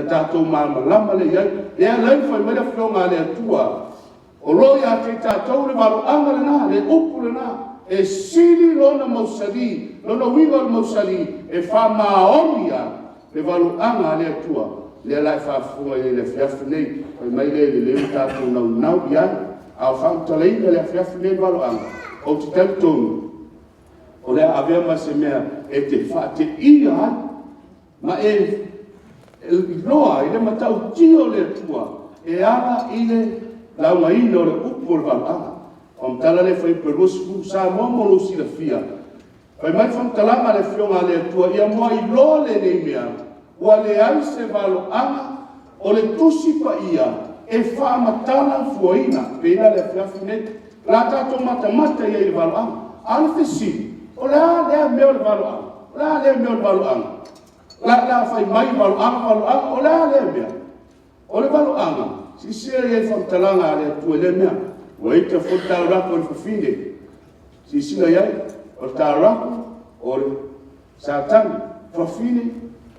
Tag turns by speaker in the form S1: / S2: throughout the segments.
S1: tātou malama le iai, ea lai whai mai a whionga le atua. O loi a te tātou le waro anga le nā, le upu le nā, e siri lona mausari, lona winga le mausari, e wha maonia le waro anga le atua. Le lai whaafunga e le whiafu nei, whai mai le leo tātou nau iai, a whautaleina le whiafu nei waro anga, o te tautonu. O le avea ma se mea e te wha te ia ai, ma e loa i le matau tio le atua, e ala i le launga ina o le upo le walaanga. O mtala le whai perusku, sa momo lo si la fia. Whai mai whamtalanga le whionga le atua, ia moa i loa le nei mea, ua le ai se waloanga, o le tusi pa ia, e whaamatala fuaina, pena le whiafu nei, la tato mata ia i le waloanga. Ale te si, o lea meo le waloanga, o lea meo le waloanga. La fai mai waloanga, o lea mea. O le waloanga, si sia i whamtalanga le atua le mea, ua ita whotau rako le whawhine. Si sila iai, o le tau rako, o le sātangi, whawhine,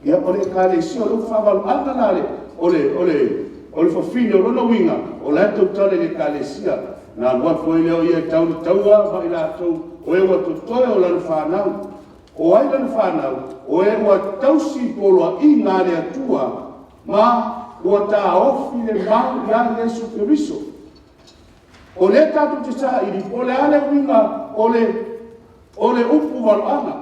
S1: ia o le kāle si o le whawaloanga la le, o le whawhine o rona winga, o le tau tale le kāle sia, na lua fwoi leo ia tau le taua, mai la tau, o e wa tutoe o lana whanau. O ai lana whanau, o e wa tausi poloa i ngā le atua, ma ua tā ofi le mau ia Yesu Keriso. O le tātou te sa iri, o le ale winga, o le upu waloanga.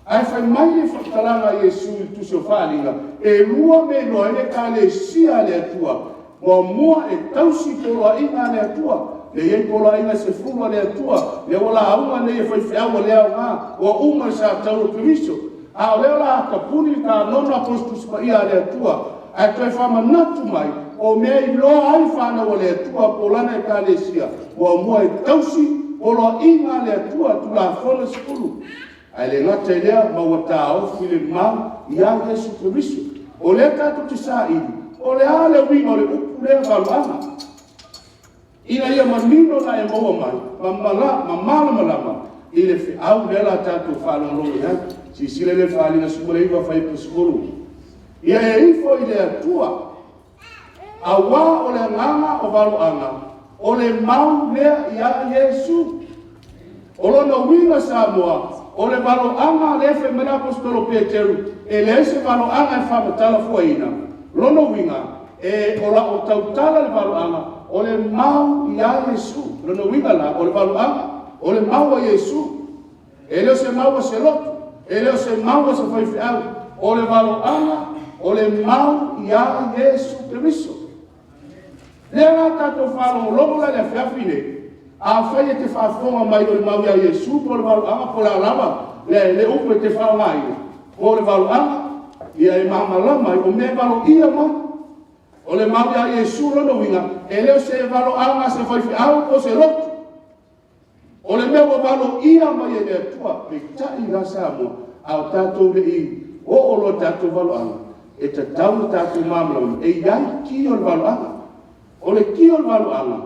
S1: Ai whai mai le whakalanga Yesu i tusio whalinga, e lua me loa le ka le sia le atua, mua e tausi poloa i ngā le atua, le iei poloa inga se fuma le atua, le ola aunga le e whai whiaua le au ngā, o unga sa tauro Keriso. A o leo la kapuni ka nono apostol pa ia le atua, ai toi whama natu mai, o mea i loa ai whana o le atua polana e ka le sia, o mua e tausi poloa i ngā le atua tu la whona skulu. Ai le ngata i lea maua tā ofi le mau i a Yesu Keriso. O le tātou te sa iri, o le ale winga o le upu lea waloanga. Ina ia manino na e maua mai, ma malama, i le au lea la tātou whalongo i hai, si sile le whalinga sumule iwa whai paskuru. Ia e ifo i le atua, a wā o le nganga o waloanga, o le mau lea i a Yesu. O lona winga sa moa, o le waloanga le fe mena apostolo Peteru, e le se waloanga e whamatala fuaina. Lona winga, e o la o tautala le waloanga, o le mau i a Yesu. Lona winga la, o le waloanga, o le mau a Yesu. E leo se mau a se lotu, e leo se mau a se whaiwhiau, o le waloanga, o le mau i a Yesu Keriso. Lea ngā tātou whalongo lomo la le whiawhine, a whai e te whaafonga mai o le mau i a Yesu, po le waloanga, po la lama, le upo e te whaongai, po le waloanga, ia e mamalama, o me walo ia mai, o le mau i a Yesu lono winga, e leo se waloanga se whaiwhiau o se lotu. O le mea walo ia mai e le atua, me tai la Samoa, au tātou le i, o lo tātou waloanga, e ta tau tātou mamlaun, e iai ki o le waloanga, o le ki o le waloanga,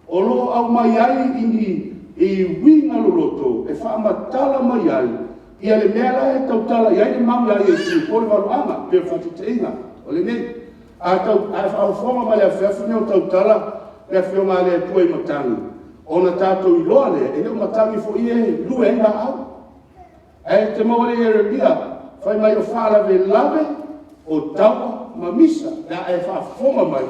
S1: o lo au mai ai i winga loloto, e whaamatala mai ai, ia le mea la e tautala, iai le mau ia Yesu, o le waloanga, pe whatiteinga, o le nei, a whaofonga mai le awhiawhine o tautala, le awhiawhine le atua i matangi. Ona tātou i loa lea, e leo matangi fo i e lue nga au. E te maua le Jeremia, whai mai o whaalave lave, o taua mamisa, na e whaafonga mai,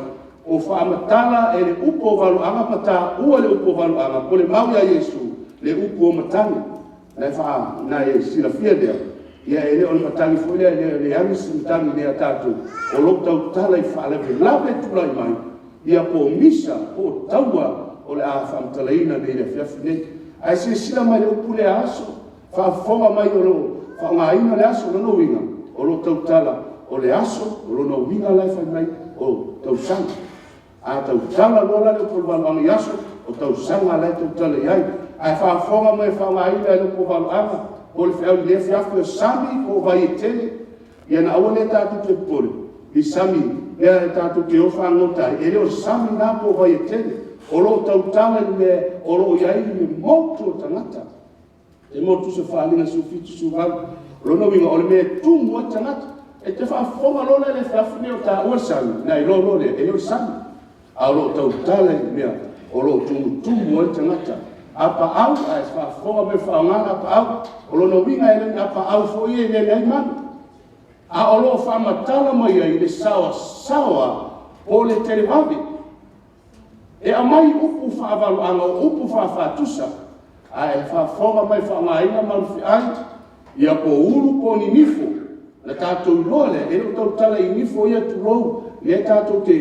S1: o whaamatala e le upo waloanga mata, ua le upo waloanga, po le mau ia Yesu, le upo o matangi. Na e silafia lea, ia e leo le matangi fo i lea, le angisi matangi lea tātou, o lok tau tala i whaalave lave tulai mai, ia po misa, po taua, o le a whamtalaina nei le whiawhine. Ai se sila mai le upu le aso, whaafonga mai o lo, whaongaina le aso lono winga, o lo tautala, o le aso, o lono winga lai whai mai, o tausanga. A tautala lola le upu waloanga i aso, o tausanga lai tautala iai. Ai whaafonga mai whaongaina le upu waloanga, o le whiau le whiawhi o sami o vai e tele, ia na aua le tātou te pole, i sami, ia le tātou te ofa angotai, e leo sami nā po vai e tele, o lo tautala me o lo iai me motu tangata e motu se whalinga su fitu su wal lo no winga o le me tumu tangata e te whaafonga lona le whiawhine o tā ua sami, na i lolo le, e leo sami. A lo tau tala i mea, o lo tumu o tangata. Apa au, a e whaafonga me whaongana apa au, o lo no winga e leni apa au fo i e le lei manu. A o lo whaamatala mai ai le sawa, o le telewavi. E a mai upu whaavalu anga, upu whaafatusa, a e whaafonga mai whaongaina marufi ai, ia po uru po ni nifo, na tātou lole, e lo tau tala i nifo ia tu rou, le tātou te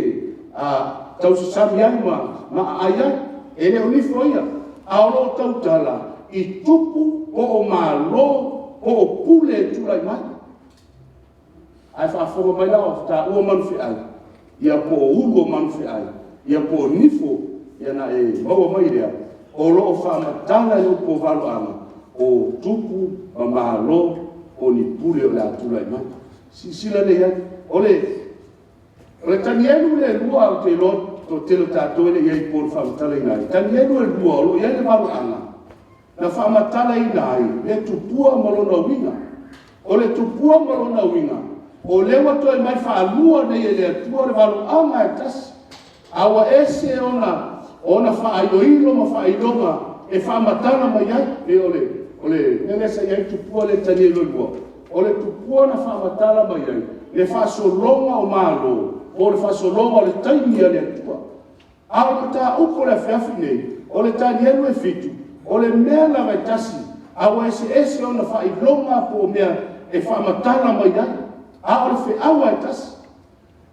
S1: tau sasami ai ma ai, e leo nifo ia, a o lo tau tala, i tupu po o malo, po o pule tulai mai. Ai whaafonga mai lau, ta ua manufi ai, ia po o uru o manufi ai, ia po nifo, ia na e maua mai rea, o lo o whaamatala e o po valo anga, o tupu ma malo o ni pule o le atulai mai. Sila le iai, ole tani enu le lua o te lo, to telo tātou ele iai po le whaamatala ina ai. Tani enu le lua, o iai le valo anga, na whaamatala ina ai, le tupua malona winga, o le tupua malona winga, o lewa to e mai whaalua nei e le atua le valo anga e tasi, awa ese ona whaailoilo ma whaailoga e whaamatala mai ai, e ole nengesa iai tupua le tani lua, o le tupua na whaamatala mai ai, le whaasolonga o malo, o le whaasolonga o le taimia le atua. Awa mata upo le whiawhi nei, o le tani enu e fitu, o le mea la mai tasi, awa ese ona whailonga po mea e whaamatala mai ai, a o le whiawa e tasi.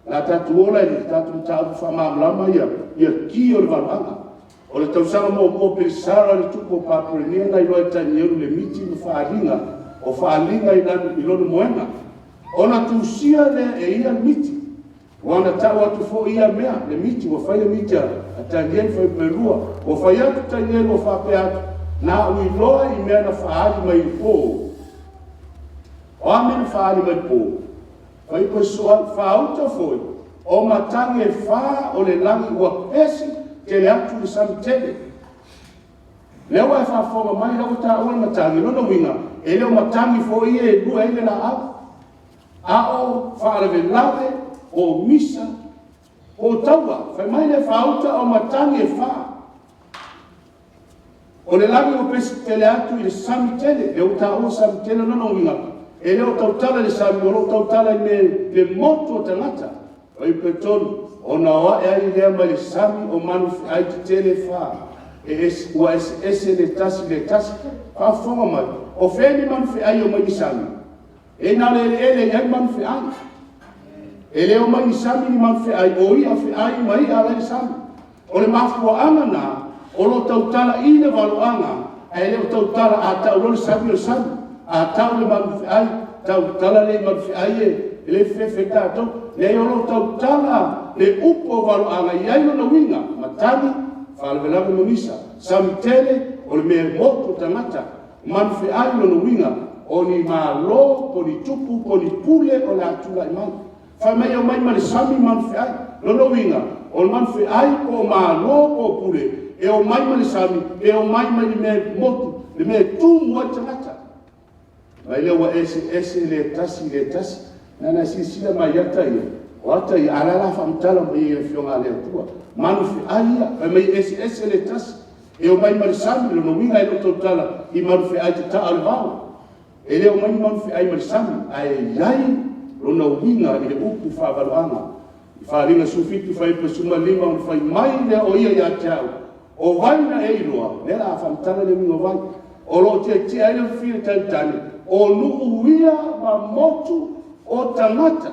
S1: La tatu ola ni tatu tau whamamlama ia ki o le walanga. O le tausanga mo perisara le tupo paprenia na iloa tani eru le miti mo whaalinga, o whaalinga i lono moenga. O na tusia le e ia miti. Wana tau atu fo ia mea, le miti, o whai le miti a tani eru whai perua, o whai atu tani eru o whape atu, na uiloa i mea na whaali mai po. O amena whaali mai po. Pai po soa whaauta foi, o matangi e wha o le langi ua pesi ke le atu le samitele. Lewa e whaafonga mai lau ta ua matangi, lona winga, e leo matangi foi e lua ele la au. Ao whaareve lave, o misa, o taua, whai mai le whaauta o matangi e wha. O le langi ua pesi ke le atu i le samitele, leo ta ua samitele lona winga. E leo tautala le sami, o leo tautala le moto o tangata. O i petonu, o na oa e ai lea mai le sami o manufi ai te tele wha. Ua ese le tasi, whaafonga mai. O wheni manufi ai o mai ni sami. E na le ele ai manufi ai. E leo mai ni sami ni manufi ai, o ia fi ai mai ala le sami. O le mafua anga na, o lo tautala i le valo anga, e leo tautala a tau lo le sami o sami. A tau le manufi ai, tau tala le manufi ai e le fefe tātou, le olo tau tala le upo valo anga i ai lona winga, matani, whaalewelawe mamisa, samitele o le mea moto tangata, manufi ai lona winga, o ni malo, po ni tupu, po ni pule o le atula i mai. Whai mai au mai ma le sami manufi ai, lona winga, o le manufi ai po malo po pule, e o mai ma le sami, e o mai ma le mea moto, le mea tumu ai tangata. Mai lewa ese le tasi, nana sila mai ata ia. O ata ia, alala whamtala mai ia whionga le atua. Manufi aia, mai ese le tasi. E o mai marisami, lo no winga e lo tala, i manufi ai te taa le vau. E leo mai manufi ai marisami, ai iai, lo no winga i le upu whaavaluanga. I whaaringa sufitu whai pasuma lima, o whai mai lea o ia ia teau. O waina e iloa, lera whamtala le winga vai. O lo te aile whire tani. O nuu ia ma motu o tangata.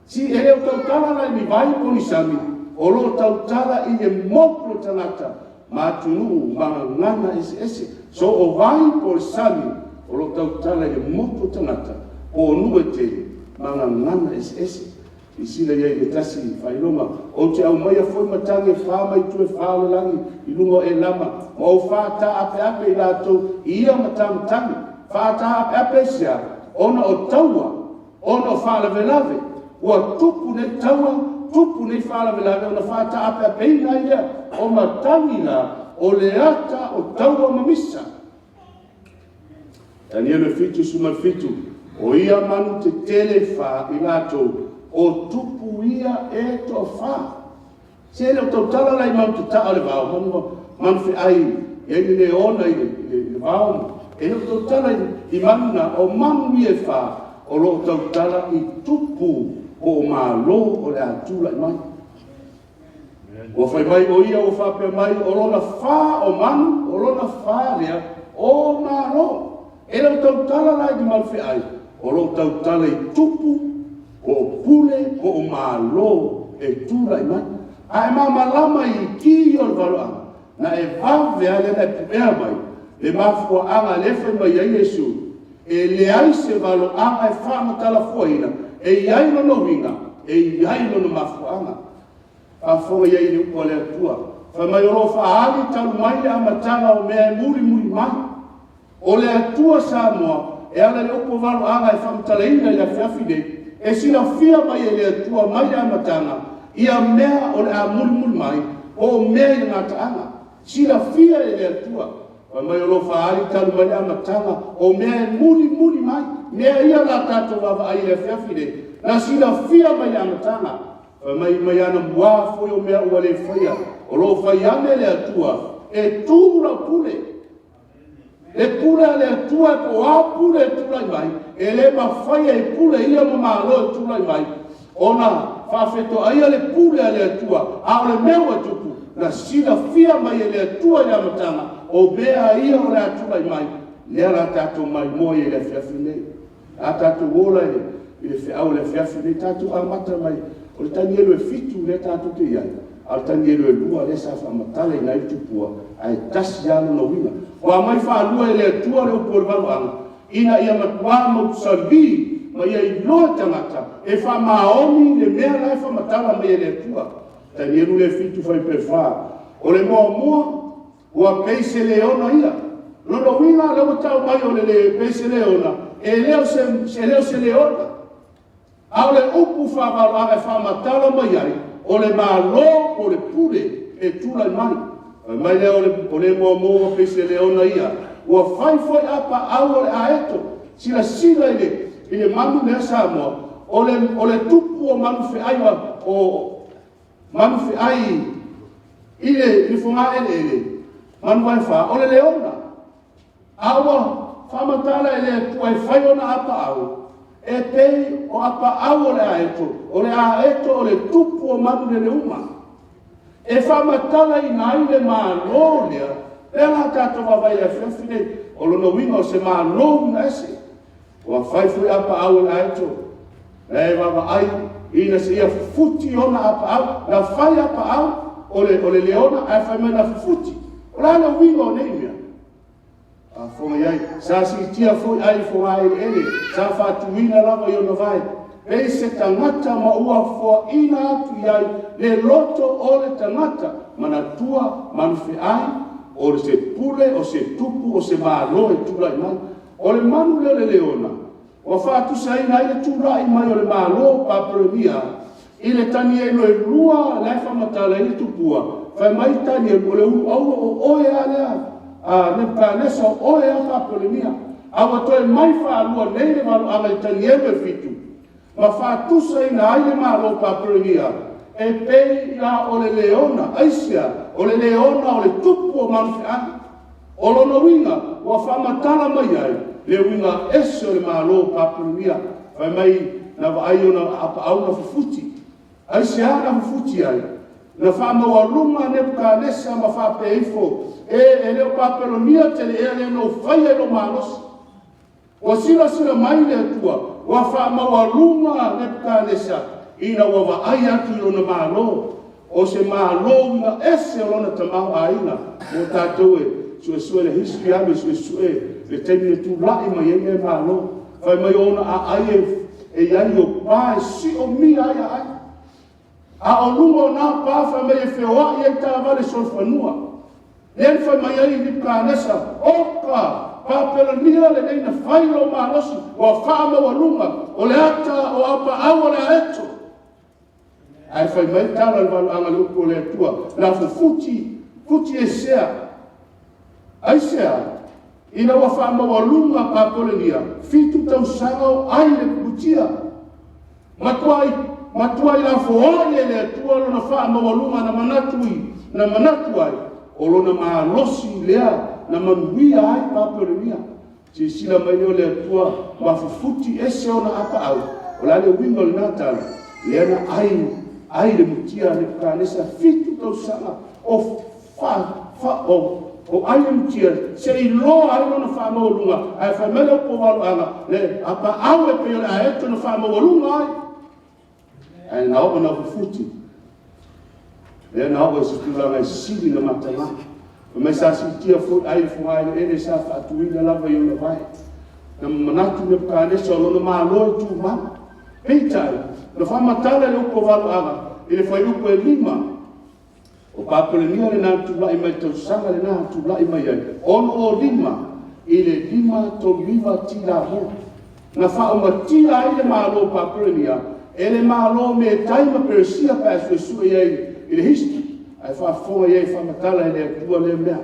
S1: Si e leo tautala lai mi vai po ni sami, o lo tautala i le motu o tangata, ma tunu ma ngana ese. So o vai po le sami, o lo tautala i le motu o tangata, o nuu e te ma ngana ese. I sila iei le tasi whailoma, o te au mai a foi matangi e wha mai tu e wha langi, i lungo e lama, ma o wha ta ape i lato, i ia matangi. Whaata ape sia, ona o taua, ona o whaalawelawe, ua tupu nei taua, tupu nei whaalawelawe, ona whaata ape ina ia, o matangi la, o le ata o taua mamisa. Tani elu fitu suma fitu, O ia manu te telefa i lato o tupu ia e to fa. Se le tau tala lai mau te taa le vau, manu fe ai, e ni le ona i le vau. E le tau tala i manuna o manu i e fa, o lo tau tala i tupu o malo o le atula i mai. O fai mai o ia o fa pe mai o lona fa o manu, o lona fa lea o malo. E le tau tala lai di malu fe ai, o lo tau tala i tupu o pule o malo e tula i mai. Ai malama i ki o le valoanga, na e vave ale na pumea mai, le mafua anga lefe mai a Yesu, e le ai se valoanga e whamatala fuaina, e iai no winga, e iai no mafua anga. A fonga iai ni upo le atua, fa mai oro faali talu mai le amatanga o mea muri mai. O le atua Samoa, e ala le upo valoanga e whamatala ina le afiafide, e sila fia mai e le atua mai le amatanga, ia mea o le a mulmul mai, o mea i ngata anga. Sila fia e le atua. Wa mai o lo faali talu mai amatanga, o mea e muli mai. Mea ia la tato wawa ai le fiafide. Na sila fia mai amatanga. Wa mai ana mua foi o mea ua le faya. O lo fayane le atua. E tūra pule. Le pule le atua e po a pule e tūrai mai. E le mawhaya e pule ia mamalo e tūrai mai. Ona whawheto aia le pule a le atua, a o le meua tupu, na sila fia mai e le atua le amatanga, o bea ia o le atua mai, le ala tato mai moa e le fiafi nei. A tato wola e le fiau le fiafi nei, tato amata mai, o le tani elu e fitu le tato te iai, a le tani elu e lua le sa whamatala i nai tupua, a e tasi alo na wina. O a mai whaalua e le atua le upo le waluanga, ina ia matua mau salvi, ma ia i loa tangata, e wha maoni le mea lai wha matala mai e le atua. Tani eru le fitu whai pe wha. O le mua, ua peise le ona ia. Lono winga leo tau mai o le peise le ona, e leo se le ona. Au le upu wha wala e wha matala mai ai, o le malo o le pule e tula mai. Mai leo o le mua peise le ona ia. Ua whai apa au o le aeto, sila i le manu lea Samoa, o le tupu o manu fe ai o manu fe ai i le funga ele manu vai fa o le leona awa whamatala e le tuai whai ona apa au e pei o apa au o le aeto o le tupu o manu le uma e whamatala i nai le malo lea e la tato wawai a whiawhine o lono winga o se malo na ese wa fai fu apa au la aito e wa ai ina se ia futi ona apa au na fai apa au o le leona ai fai mai na futi o la wingo nei mea a fonga iai sa si tia fu ai fu ai ele sa fa tuina lava yo no vai e se tangata ma ua fo ina atu iai le loto o le tangata mana tua manfe ai o se pule o se tupu o se malo e tula mai o le manu le leona, o whaatu saina i le tūrai mai o le malo paparemia, i le tani e loe lua lai whamatala i le tupua, whai mai tani e o le unu au o oe a lea, ne pānesa o oe a paparemia, awa toi mai whaalua nei le malo ama i tani e me fitu, ma whaatu saina i le malo paparemia, e pei la o le leona, aisia, o le leona o le tupu o manfi ani, o lono winga, wa whamatala mai ai, le winga ese o le malo paparemia, whai mai na vai ona apa au na fufuti. Ai se ana fufuti ai. Na whamau alunga ne Pukanesa ma whapeifo. E leo paparemia te le no whai e no manos. Wa sila mai le atua. Wa whamau alunga ne Pukanesa. Ina wa vai atu i lona malo. O se malo winga ese o lona tamau aina. Mo tātou sue le history ame sue le temi tu lai mai e malo. Whai mai ona a ai e iai o pā e si o mi ai ai. A o lungo nā pā whai mai e whioa i e tā vale sol whanua. Len whai mai ai ni Pukanesa. Oka paparemia le nei na whailo malosi. Wa whaama wa lunga. O le ata o apa au o le aeto. Ai whai mai tāna le walo anga le upo le atua. La futi e sea. Ai sea. ina wa fa ma walunga Papolenia fitu tau sao ai le kutia matuai la foole le tua lona fa ma walunga na manatuai o lona malosi lea na manuia ai Papolenia si sila mai le tua mafufuti ese ona apa au o la le wingo le natal le na ai le mutia le kanesa fitu tau sao o o ai mutia se i lo ai lona fa ma walunga ai fa mele po walu anga le apa au e pe a eto na fa ma walunga ai na o na fufuti le na o se tu la sili na matama me sa si tia fu ai fu ai ele sa fa tu ina la vai ona vai na manatu me kane so lo ma lo tu ma peita no fa matala le po walu anga ele foi u pe lima o Papolenia le na tu lai mai tau sanga le na tu lai mai ai ono o lima ile lima to viva tila ho na fa o matia ai le malo Papolenia ele malo me taima Persia pa su ai ile history ai fa fo ai fa matala ele tua le mea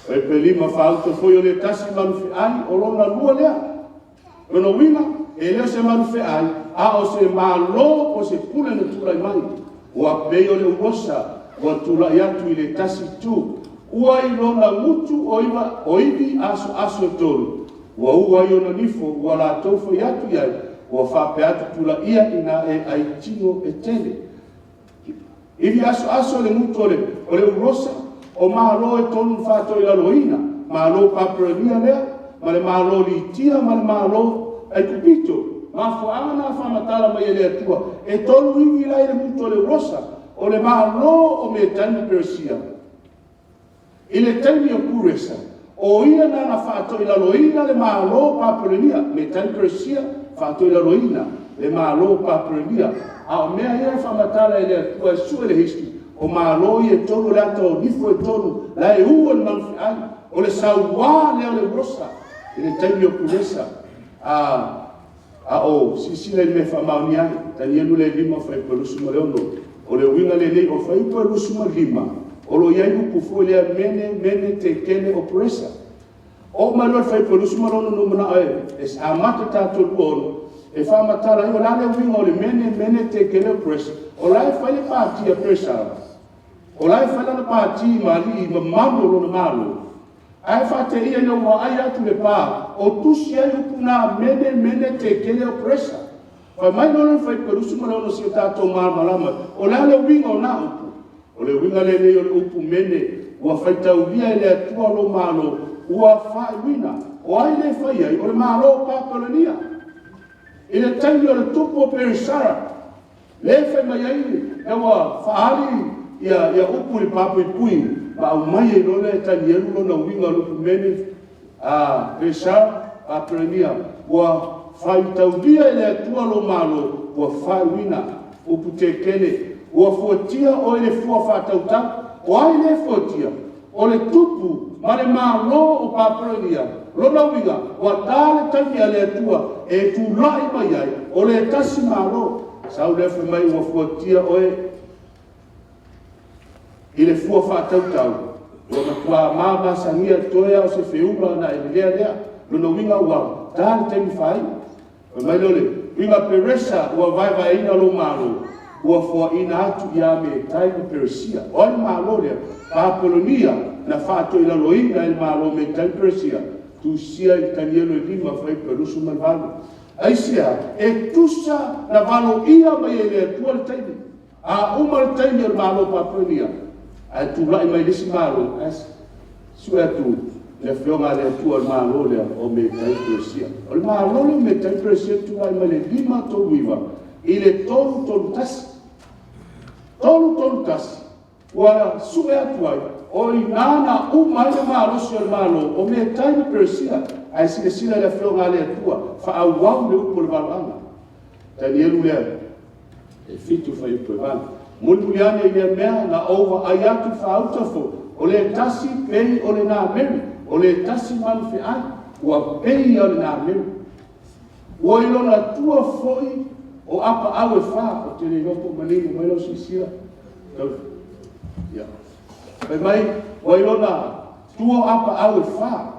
S1: e pe lima fa auto foi le tasi man fi ai o lona lua le no winga ele se man fi ai a o se malo o se pule na tu lai mai o a pe o le uosa wa tula yatu ile tasi tu ua i lona mutu oivi aso tolu wa ua i ona nifo ua la tofo yatu yai ua whape atu tula ia ina e aitino e tele ivi aso le mutu o le urosa o mahalo e tonu whato i laloina mahalo Papolenia lea ma le mahalo litia ma le mahalo ai kupito ma fuanga na whamatala mai ele atua e tonu ivi lai le mutu o le urosa o le malo o me tani Persia. Ile tani o kuresa. O ia na na whāto i laloina le malo Papolenia. Me tani Persia whāto i laloina le malo Papolenia. A o mea ia whamatala ele atua su ele hiski. O malo i e tonu le ato o nifo e tonu. La e ua le manfi ai. O le sauwa leo le rosa. Ile tani o kuresa. O sisila i me whamauni ai. Tani enu le lima whai pelusu ma leono. O le winga le nei o fai pa lusuma lima o lo yai ku fo le mene te kene o presa o ma lo fai pa lusuma no mana e sa mata ta to lo e fa mata la la le winga o le mene te kene o presa o la fai le parti a presa o la fai la parti mali ma mando lo malo ai fa te ia no wa ai atu le pa o tu si ai puna mene te kene o presa fa mai no fai per usuma no si tato malama o la le winga o na upu o le winga le le upu mene wa fai taulia le atua lo malo wa fa wina o ai le fai ai o le malo Papolenia ile tangi o le tupo per sara le fai mai ai e wa fa ali ya upu le papu pui ba o mai no le tangi lo na winga lo mene per sara Papolenia wa fai taulia ele atua lo malo ua fai wina o putekene ua fuatia o ele fua whātautau o ai le fuatia o le tupu ma le malo o Papolenia lona winga ua tāle tangi a le atua e tūlai mai ai o le tasi malo sau lefe mai ua fuatia o i le fua whātautau ua makua mama sangia toea o se whiuma na e lea lona winga ua tāle tangi whai mai lole winga Peresa ua vai ina lo malo ua fo ina atu ia me taimi Persia o i malo le Papolenia na whāto i laloina i malo me taimi Persia tu sia i tanielo i lima fai perusu man valo ai sia e tusa na valo ia mai e le atua le taimi a uma le taimi o malo Papolenia a tu lai mai lisi malo as sua tu le fionga le tua malo le o me tai Persia o le malo le me tai Persia tu ai ma le lima to viva ile tolu tas wa sue atuai o inana uma le malo se le malo o me tai Persia ai sila le fionga le tua fa au le upo le valanga Danielu le e fitu fa upo van mulpuliane ia mea na ova ayatu fa autofo o le tasi pei o le na meri o le tasi man fe ai ua pei o le na meri ua ilona tua foi o apa au e fa o te leopo manini mai lo sisia ya mai ua ilona tua apa au e fa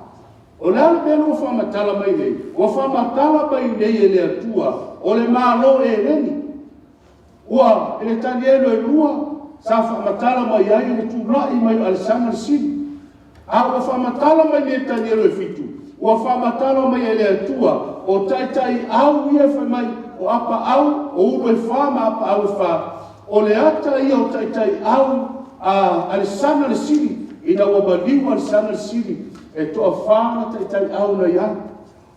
S1: O le ala belo ua whamatala mai nei. Ua whamatala mai nei e le atua. O le malo e leni. Ua e le tani elo e lua. Sa whamatala mai ai le tūrai mai o Alexander Sidi. A ua whamatala mai nei tani elo e fitu. Ua whamatala mai e le atua. O tai au ia whai mai. O apa au. O uru e whama apa au e wha. O le ata ia o tai au. Alexander Sidi. Ina ua baliu Alexander Sidi. E toa whana tai au na ia.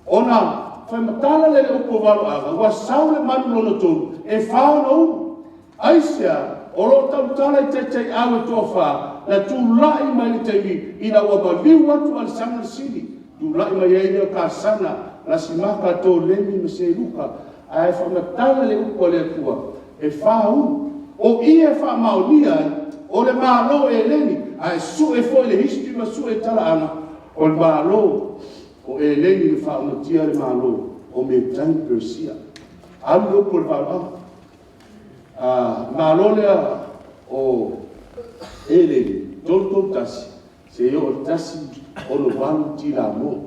S1: Ona, whai matala le upo walo aga, ua saule manu lona tonu, e whao na unu. Aisea, o lo tautala i tai au e toa wha, na tu lai mai le teimi, ina ua baliu atu Alexander Sidi. Tu lai mai e leo ka sana, la simaka to lemi me se luka, a e whai matala le upo le atua, e whao unu. O ia e wha maonia, o le malo e leni, a e su e foi le history ma su e tala ana, o le malo, o e leni le whaamatia le malo, o me tani Persia. Alu opo le whaama. Malo lea o e leni, tolto tasi, se o tasi o no walu ti la mo.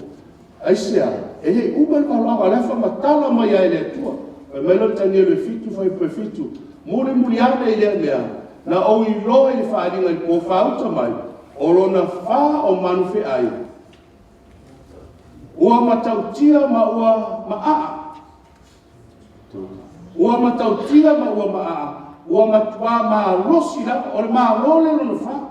S1: Aisea, e he uba le malo, a lefa matala mai a ele tua. E melo tani ele fitu, fai pe fitu. Mure muliane i lea, na o i loa i le whaaringa i po whauta mai, o lona wha o manu fe ai. Ua matautia ma ua maa. Ua matautia ma ua maa. Ua matua maa losi la, o le maa lole lona wha.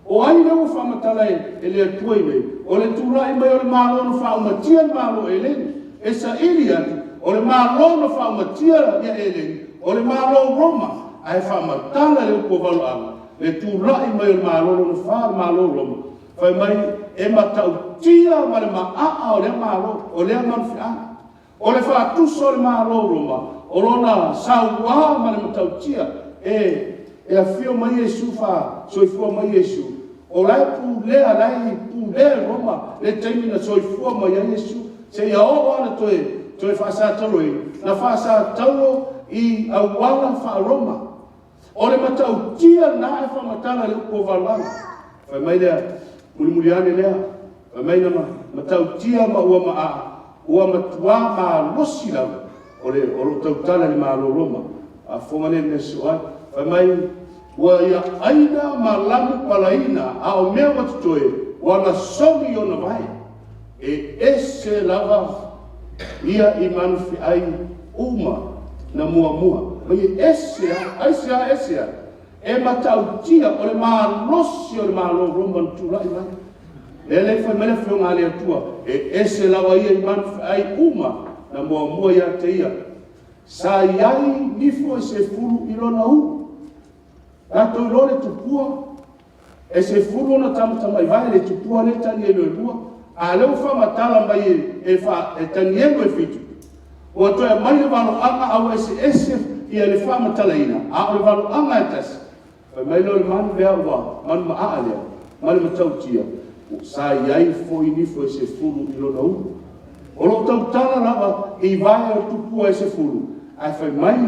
S1: O ai leo wha matala e le atua i mei. O le tūra i mei o le maa lona wha umatia le maa lo e leni. E sa ili atu, o le maa lona wha umatia ia e leni. O le maa lo Roma, ai wha matala le upo valo ama. Le tūra i mei o le maa lona wha, le maa lo Roma. Whai mai e matautia ma le maa o le malo, o le manfiana. O le whaatuso o le malo Roma, o lona saua ma le matautia, e a fio mai Yesu wha, soifua mai Yesu. O lai pūlea, lai pūlea Roma, le teimina soifua mai Yesu. Se ia o ana toe whaasatalo e, na whaasatalo i awala wha Roma. O le matautia na e whamatala le upo valanga. Whai mai lea, mulimuliane lea, mai na matautia ma ua maa, ua matua ma losi lau, o lo tautala ni maa lo Roma, a fomane me soai, mai ua ia aina ma lamu palaina, a o mea watutoe, ua na somi o na vai, e ese lava, ia i manufi ai uma na mua, mai esea, e matautia o le maa losi o le maa lo Roma ntura i mai. Le fai mele whionga le atua, e ese lawa ia i manfi ai uma na mua ia te ia. Sa iai nifo e se furu i lona u. Rato i lore tupua, e se furu na tamutama i vai le tupua le tani e lua. A leo wha matala mai e tani e fitu. O atoe mai le wano anga au ese ia le wha matala ina. A o le wano anga e tasi. Mai lo le manu lea ua, manu maa lea, manu matautia. Sa iai foi nifo e se furu i lona u. O lo tautala lava i vai o tupua e se furu. Ai fai mai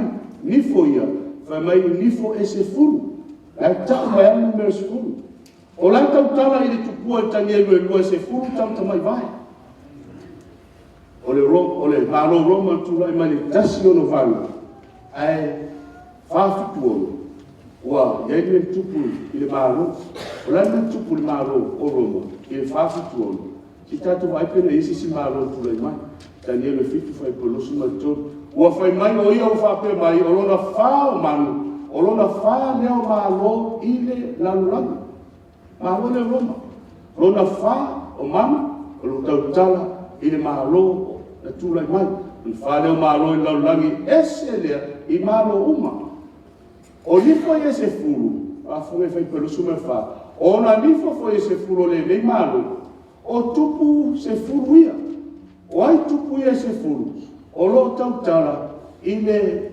S1: nifo ia, fai mai nifo e se furu. Ai tau mai anu mea se furu. O la tautala i le tupua e tani e lua e se furu tauta mai vai. O le malo Roma tula i mai le tasi ono valu. Ai whafitu ono. Ua, iai le tupu i le malo, o la le tupu i le malo o Roma, i le whafitu ono. Si tatu vai pena isi si malo tula i mai, tani e le fitu fai polosu mai tonu. Ua fai mai o ia o whape mai, o lona wha o manu, o lona wha leo malo i le lalulanga. Malo le Roma. Lona wha o manu, o lo tautala i le malo na tula i mai. Wha leo malo i lalulangi ese lea i malo uma. O nifo e se furu, a funge fai pelo sume fa. O na nifo foi se furu le nei malo. O tupu se furu ia. O ai tupu ia se furu. O lo tautala i le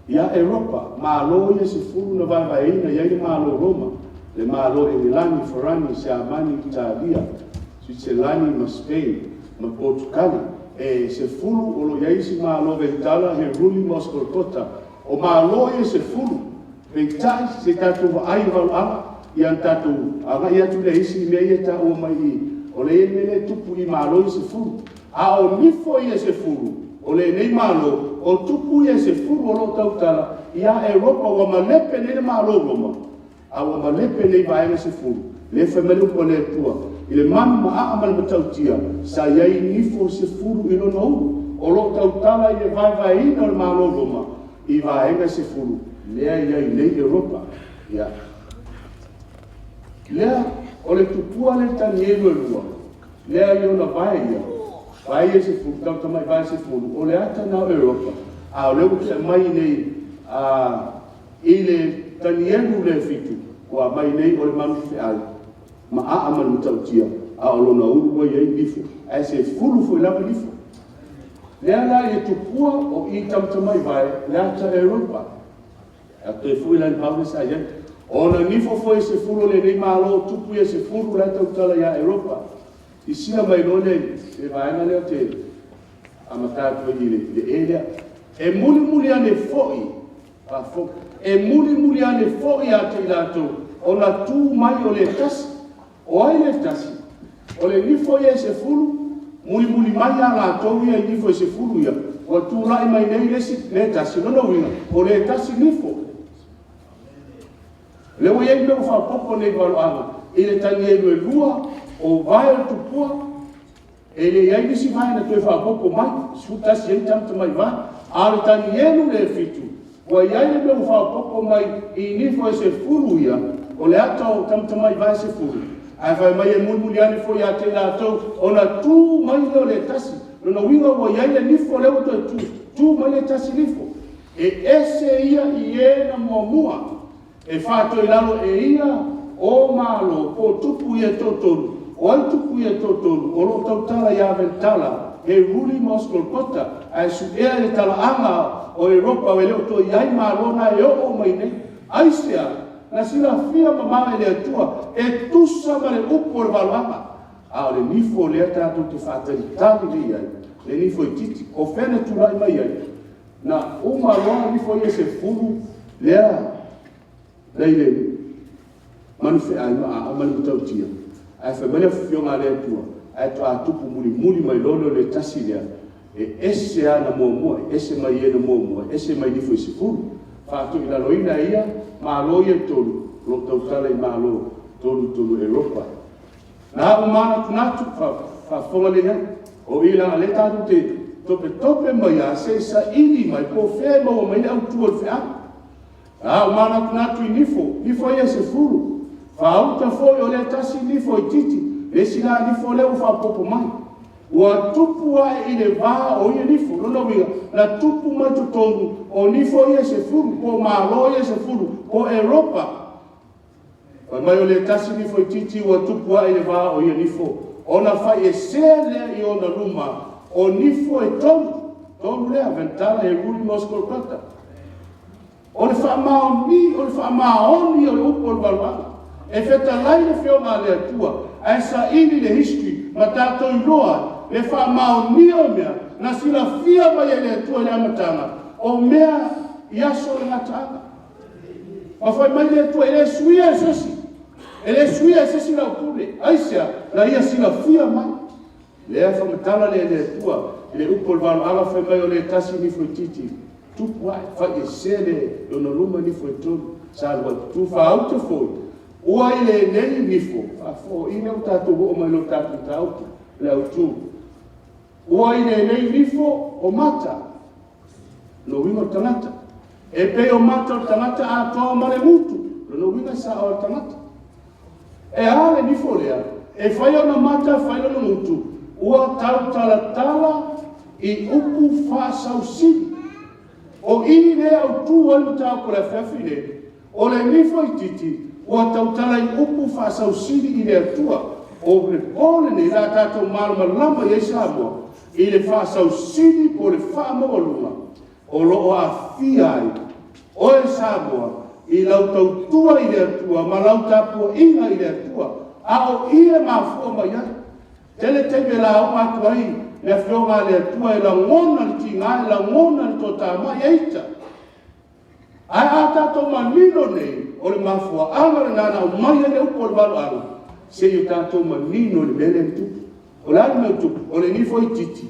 S1: ia Europa. Malo ia se furu na vai vaina, ia le malo Roma. Le malo e Milani, Ferrani, Siamani, Italia, Switzerlandi, ma Spain, ma Portugali. E se furu o lo iaisi malo ventala he ruli moscolcota. O malo e se furu, peitai se tatu ai valu ala, ian tatu aga ia tu le isi mea ia ta o mai o le mele tupu I malo I se furu. A o nifo I se furu. O le nei malo o tupu I se furu o lo tautala ia Europa wa malepe nei malo Roma. A wa malepe nei vaenga se furu. Le famelu po le tua. I le manu maa mal matautia. Sa iai nifo se furu I lo nou. O lo tautala I le vai ina o le malo Roma. I vaenga se furu. Lea iai nei Europa. Ia. Lea o le tupua le tani elu elua. Lea I ona vai ia. Vai e se furu. Tauta mai vai se furu. O le ata na Europa. A o leu se mai nei I le tani elu le fitu. Wa mai nei o le manu feai. Ma a amal mutautia. A o lona uru wa iai nifo. A se furu fo ilawa nifo. Lea la I tupua o I tauta mai vai. Le ata Europa. A te fui lan Paule sa ia. Ona nifo foi se furu le nei malo tupu ia se furu la tautala ia Europa. I sina mai lone e vaenga leo te amatatu I le elea. E muli ane foi. E muli ane foi a te ilato. Ona tu mai o le tasi. O ai le tasi. O le nifo ia se furu. Muli mai a la tau ia I nifo se furu ia. O tu lai mai nei le tasi. Nono winga. O le tasi nifo. Leo iei meo whapoko nei waloanga. I le tani elu e lua o vai o tupua. E le iei nisi vai na tue whapoko mai. Sutasi iei tamta mai vai. A le tani elu le fitu. Wa iei le meo whapoko mai I nifo e se furu ia. O le ata o tamta mai vai se furu. Ai vai mai e mulmuli ane fo ia te la tau. O na tu mai leo le tasi. Lona winga wa iei le nifo leo to tu. Tu mai le tasi nifo. E ese ia I e na mua. E whātou I lalo e ia o malo o tupu ia totonu. O ai tupu ia totonu. O lo tautala ia ventala. E ruli moskol kota. Ai su ea e tala anga o Europa o leo to iai malona e o mai nei. Ai sea. Na sila fia mamama e lea tua. E tusa ma le upo le valanga. A o le nifo lea tātou te whātari tali le iai. Le nifo I titi. O whene tulai mai iai. Na o maloa nifo ia se furu lea. Leile manu fe ai ma manu tautia ai fe mele fionga le tua ai to atupu muli mai lolo le tasilia e ese ana mo ese mai e mo ese mai di foi sifuru fa to ila loina ia ma loie tolu lo tautala I malo tolu Europa na umana tunatu fa fonga le o ila le tatu te tope mai a se sa ili mai po fe mo mai au tu fe a o mana tunatu I nifo ia se furu. Whauta foi o le tasi nifo I titi. Le sila nifo leo whapopo mai. Ua tupu ai I le vā o ia nifo. Lona winga, na tupu mai tutongu o nifo ia se furu. Po malo ia se furu. Po Europa. Mai o le tasi nifo I titi ua tupu ai le vā o ia nifo. Ona whai e sele I ona luma. O nifo e tonu. Tonu lea ventala e ruli moskol kata. O le whaamaoni o le upo o le walwala. E wheta lai le whionga le atua. Ai sa ini le history. Ma tātou I roa. Le whaamaoni o mea. Na sila fia mai e le atua le amatanga. O mea I aso le ngatanga. Ma whai mai le atua. E le suia e sesi. E le suia e sesi la upule. Aisia. La ia sila fia mai. Le whamatala le atua. Le upo o le walwala whai mai o le tasi ni fo titi. Tupu ai, whai e sere, o na luma nifo e tonu, sa alwa tu whaauta foi. Ua I le nei nifo, whafo, I leo tātou o mai lo tātou tāuta, leo tu. Ua I le nei nifo o mata, lo winga o tangata. E pe o mata o tangata a toa mare mutu, lo winga sa o tangata. E ale nifo lea, e whai o na mata, whai o na mutu, ua tau tala I upu whaasau siri. O I lea o tu alu tāu ko le whawhine, o le nifo I titi, ua tautala I upu whaasau siri I le atua, o le pole ni la tātou malama I Samoa, I le whaasau siri po le whaamoalunga, o loo a fia ai, o e Samoa, I lau tautua I le atua, ma lau tāpua inga I le atua, a o I le mafua mai ai, tele tebe la o atu ai, le whionga le atua e la ngona le tinga e la ngona le tota mai eita. Ai a tato manino nei o le mafua anga le nana o mai le upo le walo anu. se i tātou manino le mele tupu. O le alme tupu, o le nifo i titi.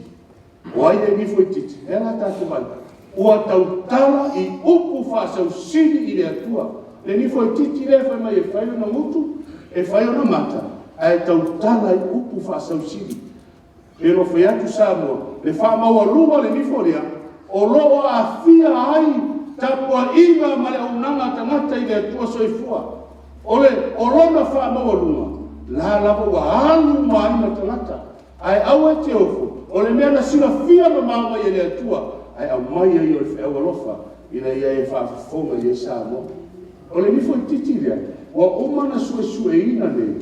S1: O ai le nifo i titi. E la tātou mai. Ua tautala i upu whasau siri i le atua. Le nifo i titi le whai mai e whai ona mutu, e whai ona mata. Ai tautala i upu whasau siri. E lo whai atu Samoa, le whamaua luma le nifo lea, o loo a fia ai tapua inga ma le aunanga tangata i le atua soifua. O lona whamaua luma. La lava wa alu mai na tangata. Ai au e te ofo. O le mea na sila fia ma maama i le atua. Ai au mai ai o le whaewa lofa. Ina ia e whaafafonga i e Samoa. O le nifo i titiria. Wa umana sue ina ne.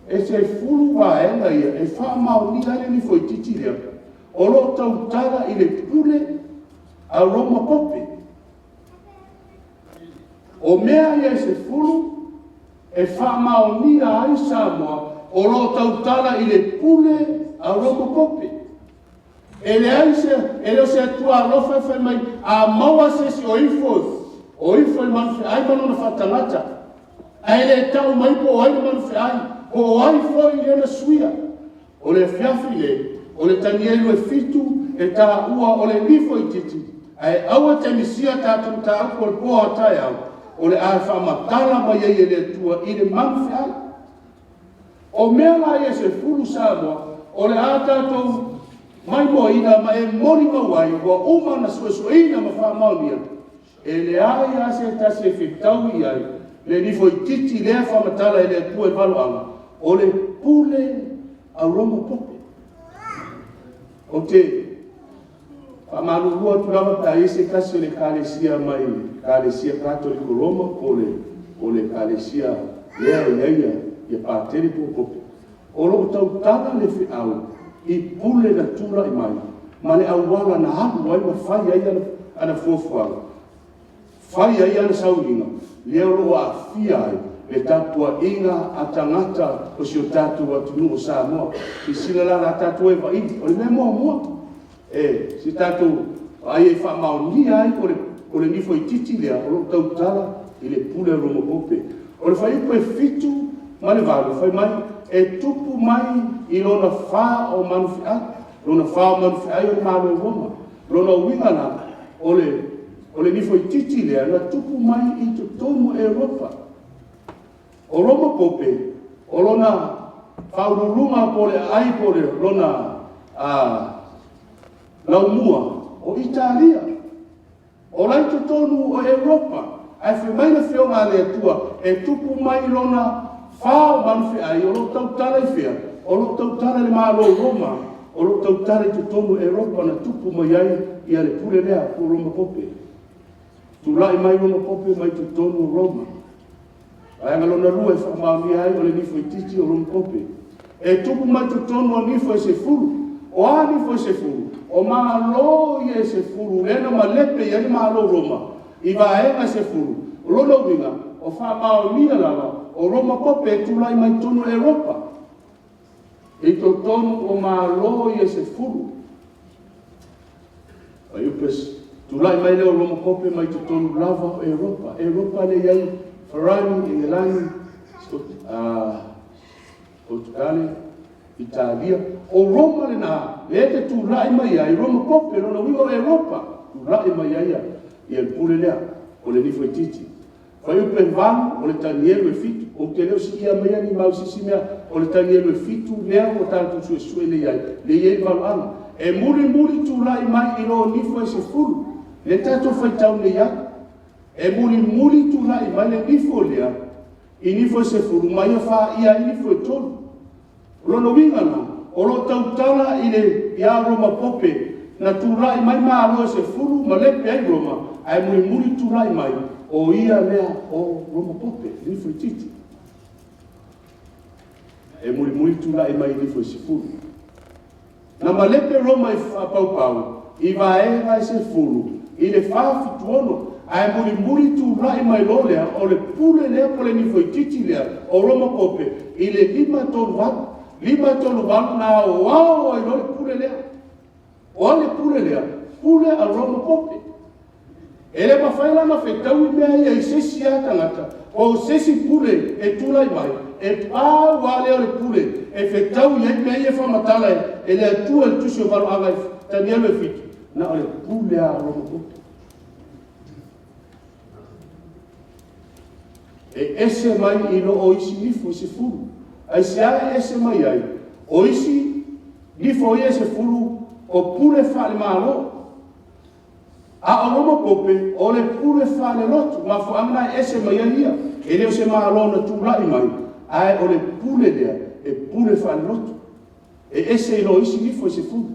S1: E se fulu wa enga ia. E wha mao ni ale nifo i titiria. O lo tau tara i le pule a Roma Pope. O mea ia se fulu e wha mao ni ai Samoa. O lo tau tara i le pule a Roma Pope. E le aise, e leo se atua alofa e whai mai, a maua se si o ifo i manufe ai manona whatanata. A ele tau mai po ai manufe ai, po ai fo i lena suia. O le fiafi le, o le tanielu e fitu, e ta ua o le nifo i titi. Ai aua te misia tātou ta au ko le poa tai au, o le ai whamatala mai e le atua i le manufe ai. O mea la e se fulu Samoa, o le a tātou mai mo ina ma e mori mawai wa uma na suesuina ma wha maunia. E le ai a se ta se whitau i ai. Le nifo i titi lea whamatala e le atua e waloanga. O le pule a Roma Pope. O te whamalurua turawa ta ese kasi o le kālesia mai. Kālesia Katoliko Roma o le kālesia lea i aia i a pātere po Pope. O lo tau tala le whiau. I pule na tula i mai. Ma le awala na hapu ai ma whai ai ana fuafuanga. Whai ai ana sauinga. Leo lo a fia ai. Le tatua inga a tangata o si o tatua tunu o Samoa. I sila la tatua e vaiti. O le me mua. E, si tatua ai e wha maoni ai o le nifo i titi lea. O lo tau tala i le pule a Roma Pope. O le whai po e fitu ma le valu. Whai mai e tupu mai i lona wha o manufiai. Lona wha o manufiai o le malo e Roma. Lona wingana o le nifo i titi lea na tupu mai i tonu Europa. O Roma Pope, o lona whaururunga po le ai po le lona laumua o Italia. O lai tonu o Europa. Ai whimaina whionga le atua e tupu mai lona whao manufi ai, o lo tau tala i whia, o lo tau tala le malo Roma, o lo tau tala i tutonu Europa na tupu mai ai i ale pule lea po Roma Pope. Tu lai mai Roma Pope mai tutonu Roma. Ai angalona rua e whamaami ai o le nifo i titi o Roma Pope. E tupu mai tutonu o nifo e se furu, o a nifo e se furu, o malo i e se furu, lena ma lepe i ani malo Roma, i vaenga se furu, o lona winga, o whamaami lava, o Roma Pope e tulai mai tonu Europa. E to tonu o malo i e se furu. Ai upes, tulai mai leo Roma Pope mai to tonu lava o Europa. Europa le iai, Farani, Engelani, Portugali, Italia. O Roma le na, le te tulai mai ai, Roma Pope, lona wingo Europa. Tulai mai ai i el pule lea, o le nifo i titi. Fai upe valu o le tanielu e fitu, o te leo si ia mea ni mausisi mea, o le tanielu e fitu lea o tātou sue le iai, le iai valu ana. E muri tu lai mai i lo nifo e se furu, le tātou fai tau le iai. E muri tu lai mai le nifo lea, i nifo e se furu, mai a wha ia i nifo e tolu. Lono wingana, o lo tautala i le ia Roma Pope, na tu lai mai maa alo e se furu, ma lepe ai Roma, ai muri tu lai mai, o ia lea o Roma Pope, nifo i titi. E muri tula e mai nifo i sifuru. Na malepe Roma i whapaupau, i vaenga i se furu, i le whaafitu ono, ai muri tula e mai lolea, o le pule lea po le nifo i titi lea, o Roma Pope, i le 5 tolu walu na o wao i lo le pule lea. O le pule lea, pule a Roma Pope. E le mawhaila na whetau i mea i sesi a tangata, o sesi pule e tula i mai, e pā wale o le pule, e whetau i me ia whamatala e le atua le tusi o walo anga tani alu e whitu, na o le pule a romo kote. E ese mai i lo o isi nifo i se furu, ai se ai ese mai ai, o isi nifo i e se furu o pule whale malo, a o romo kope o le pule whale lotu, ma fu amna ese mai ai ia, e leo se malo na tūlai mai, ai o le pule lea, e pule whale lotu. E ese i lo isi nifo i se furu.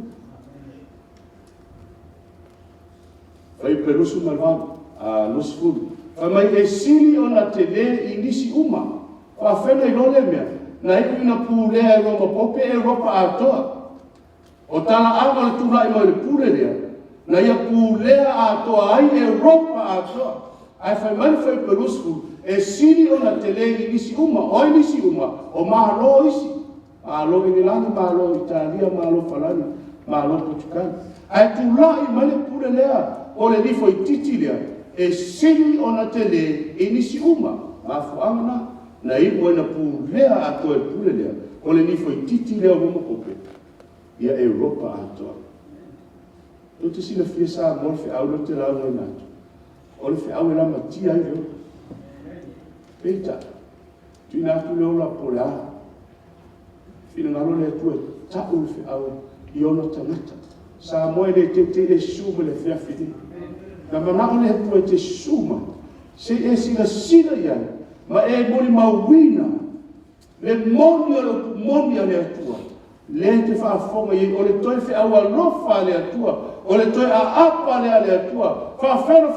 S1: Fai perusu malvanu, a los furu. Fa mai e sili o na te le i nisi uma, fa whena i lole mea, na iku ina pulea e roma pope e ropa atoa. O tala anga le tūlai mai le pule lea, na ia pulea atoa ai e ropa atoa. Ai fai mai fai perusu, e sili o na te le i nisi uma, o i nisi uma, o mahalo isi. Mahalo Ingilani, mahalo Italia, mahalo Falani, mahalo Portugal. Ai tūlai mai le pule lea, o le nifo i titi lea, e sili o na te le i nisi uma, mafu amana, na iwa na pulea atoa e pule lea, o le nifo i titi lea o momo kope, ia Europa atoa. No te sila fia sa mo le fe au no te rau ngai natu. O le fe au e la matia i leo. Peita, tu natu leo la pole a. Fina ngalo le tu e tau le fe au i ono tangata. Sa mo e le te e sume le fea fide. Na manao le tu e te suma, se e sila iai, ma e mori mauina, le moni o le moni a le atua. Le te whaafonga i, o le toi fe au alofa le atua, o le toi a apa le atua, whaafero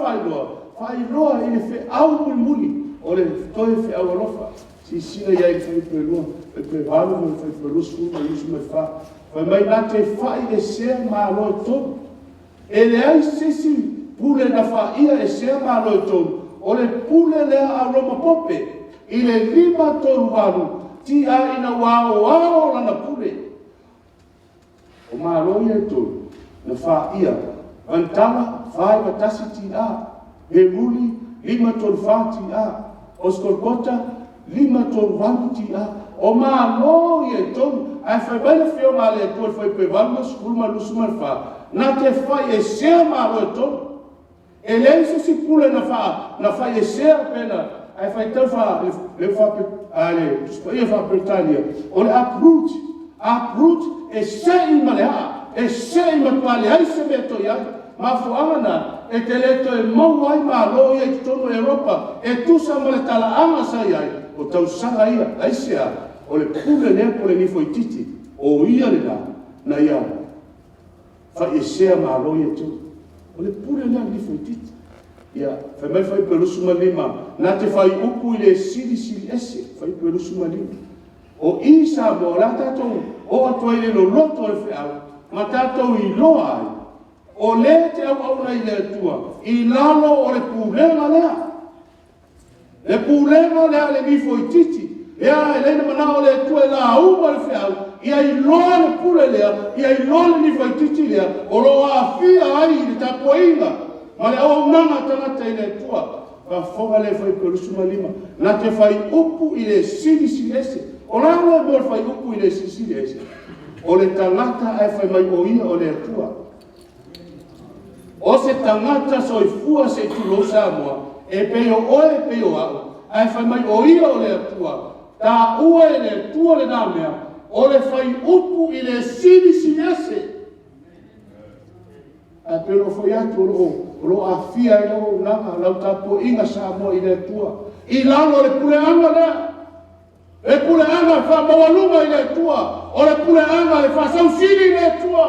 S1: whailoa i le fe au muli, o le toi fe au alofa. Si sila iai le whailoa, le prevalu mo le whailoa sku, ma isu me wha, whai mai na te whai le sea ma aloa tonu. E le ai sisi pule na wha ia e sea ma aloa tonu, o le pule lea a Roma Pope, i le 5 tonu waru, ti a ina wao lana pule. O māloi e tō, na wha ia, wantala, whai watasi ti a, he ruli, 5 tōru wha ti a, o skolkota, 5 tōru wanu ti a, o māloi e tō, ai whai baila whio ngā lea tō, whai pe wanu, skulma, lusuma wha, na te whai e sea māloi e tō, e leise si pule na whai e sea pena, ai whai tau wha, le wha Britania, o le uproot, e sei malea, e sei matuale ai se meto iai, ma fuangana, e te leto e mau ai malo ia ki tono Europa, e tusa male tala anga sa iai, o tau sanga ia, ai sea, o le pule lea po le nifo i titi, o ia le na ia, fa e sea malo ia tu, o le pule lea nifo i titi, ia, fa mai fai perusu malima, na te fai upu i le sili ese, fai perusu malima, o isa mo la tatou o atoa i le loto le whiau, ma tatou i loa ai, o le te au nei le atua, i lalo o le pūlenga lea. Le pūlenga lea le nifo i titi, ea e leina mana o le atua e la uma le whiau, ia i loa le pule lea, ia i loa le nifo i titi lea, o loa a fia ai i le tapo inga, ma le au nanga tangata i le atua, ka whonga le whai perusu malima, na te whai upu i le sili ese, o rāua e mōr whai upu i le sisiri ese. O le tangata e whai mai o ia o le atua. O se tangata soifua se tulo Samoa, e peo oe peo au, e whai mai o ia o le atua. Tā ua e le atua le nāmea, o le whai upu i le sirisi ese. A pero whai atu o lo a fia e lo nanga, lau tapo inga Samoa i le atua. I lalo le pule anga lea. E pule anga fa mawalunga i le tua, o le pule anga le fa sausini i le tua.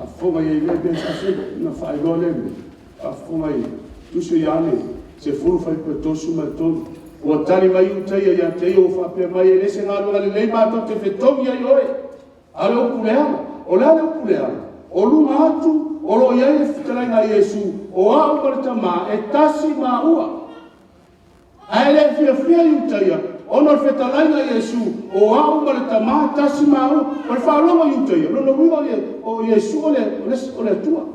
S1: A fonga i le bea sasega, na fa iloa leme. A fonga i tusu i ane, se furu fai pe tosu mai tonu. Ua tali mai utaia i a teio o fa pe mai e lese ngā lunga le lei mātou te whetongi ai oe. Ale o pule anga, o le ale o pule anga. O lunga atu, o lo iai e whitarai na Iesu, o a umarita mā, e tasi mā ua. Ai le fia i utaia, ono le whetalaina Iesu, o au ma le tamā tasi mau, o le whaalonga i utaia, lono wiwa o Iesu o le atua.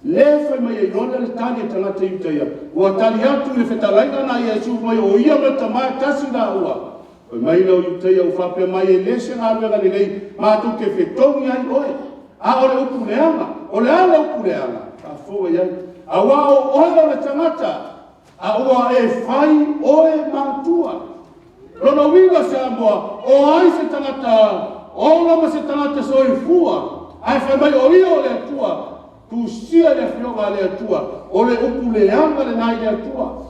S1: le fai mai e lona le tani e tangata iuta ia. Ua tali atu le whetalaina na Iesu mai o ia me tamai tasi na ua. Oi mai lau iuta ia uwhapea mai e lese ngā rua gani lei, mātou ke whetongi ai oe. A ole upu leanga, ole ala upu leanga. A fua iai. A wā o oe o le tangata. A ua e whai oe mātua. Lona winga sa moa, o ai se tangata, o lama se tangata so i fua. Ai whai mai o ia o le atua. Tu sia le whionga le atua, o le upu le anga le nai le atua.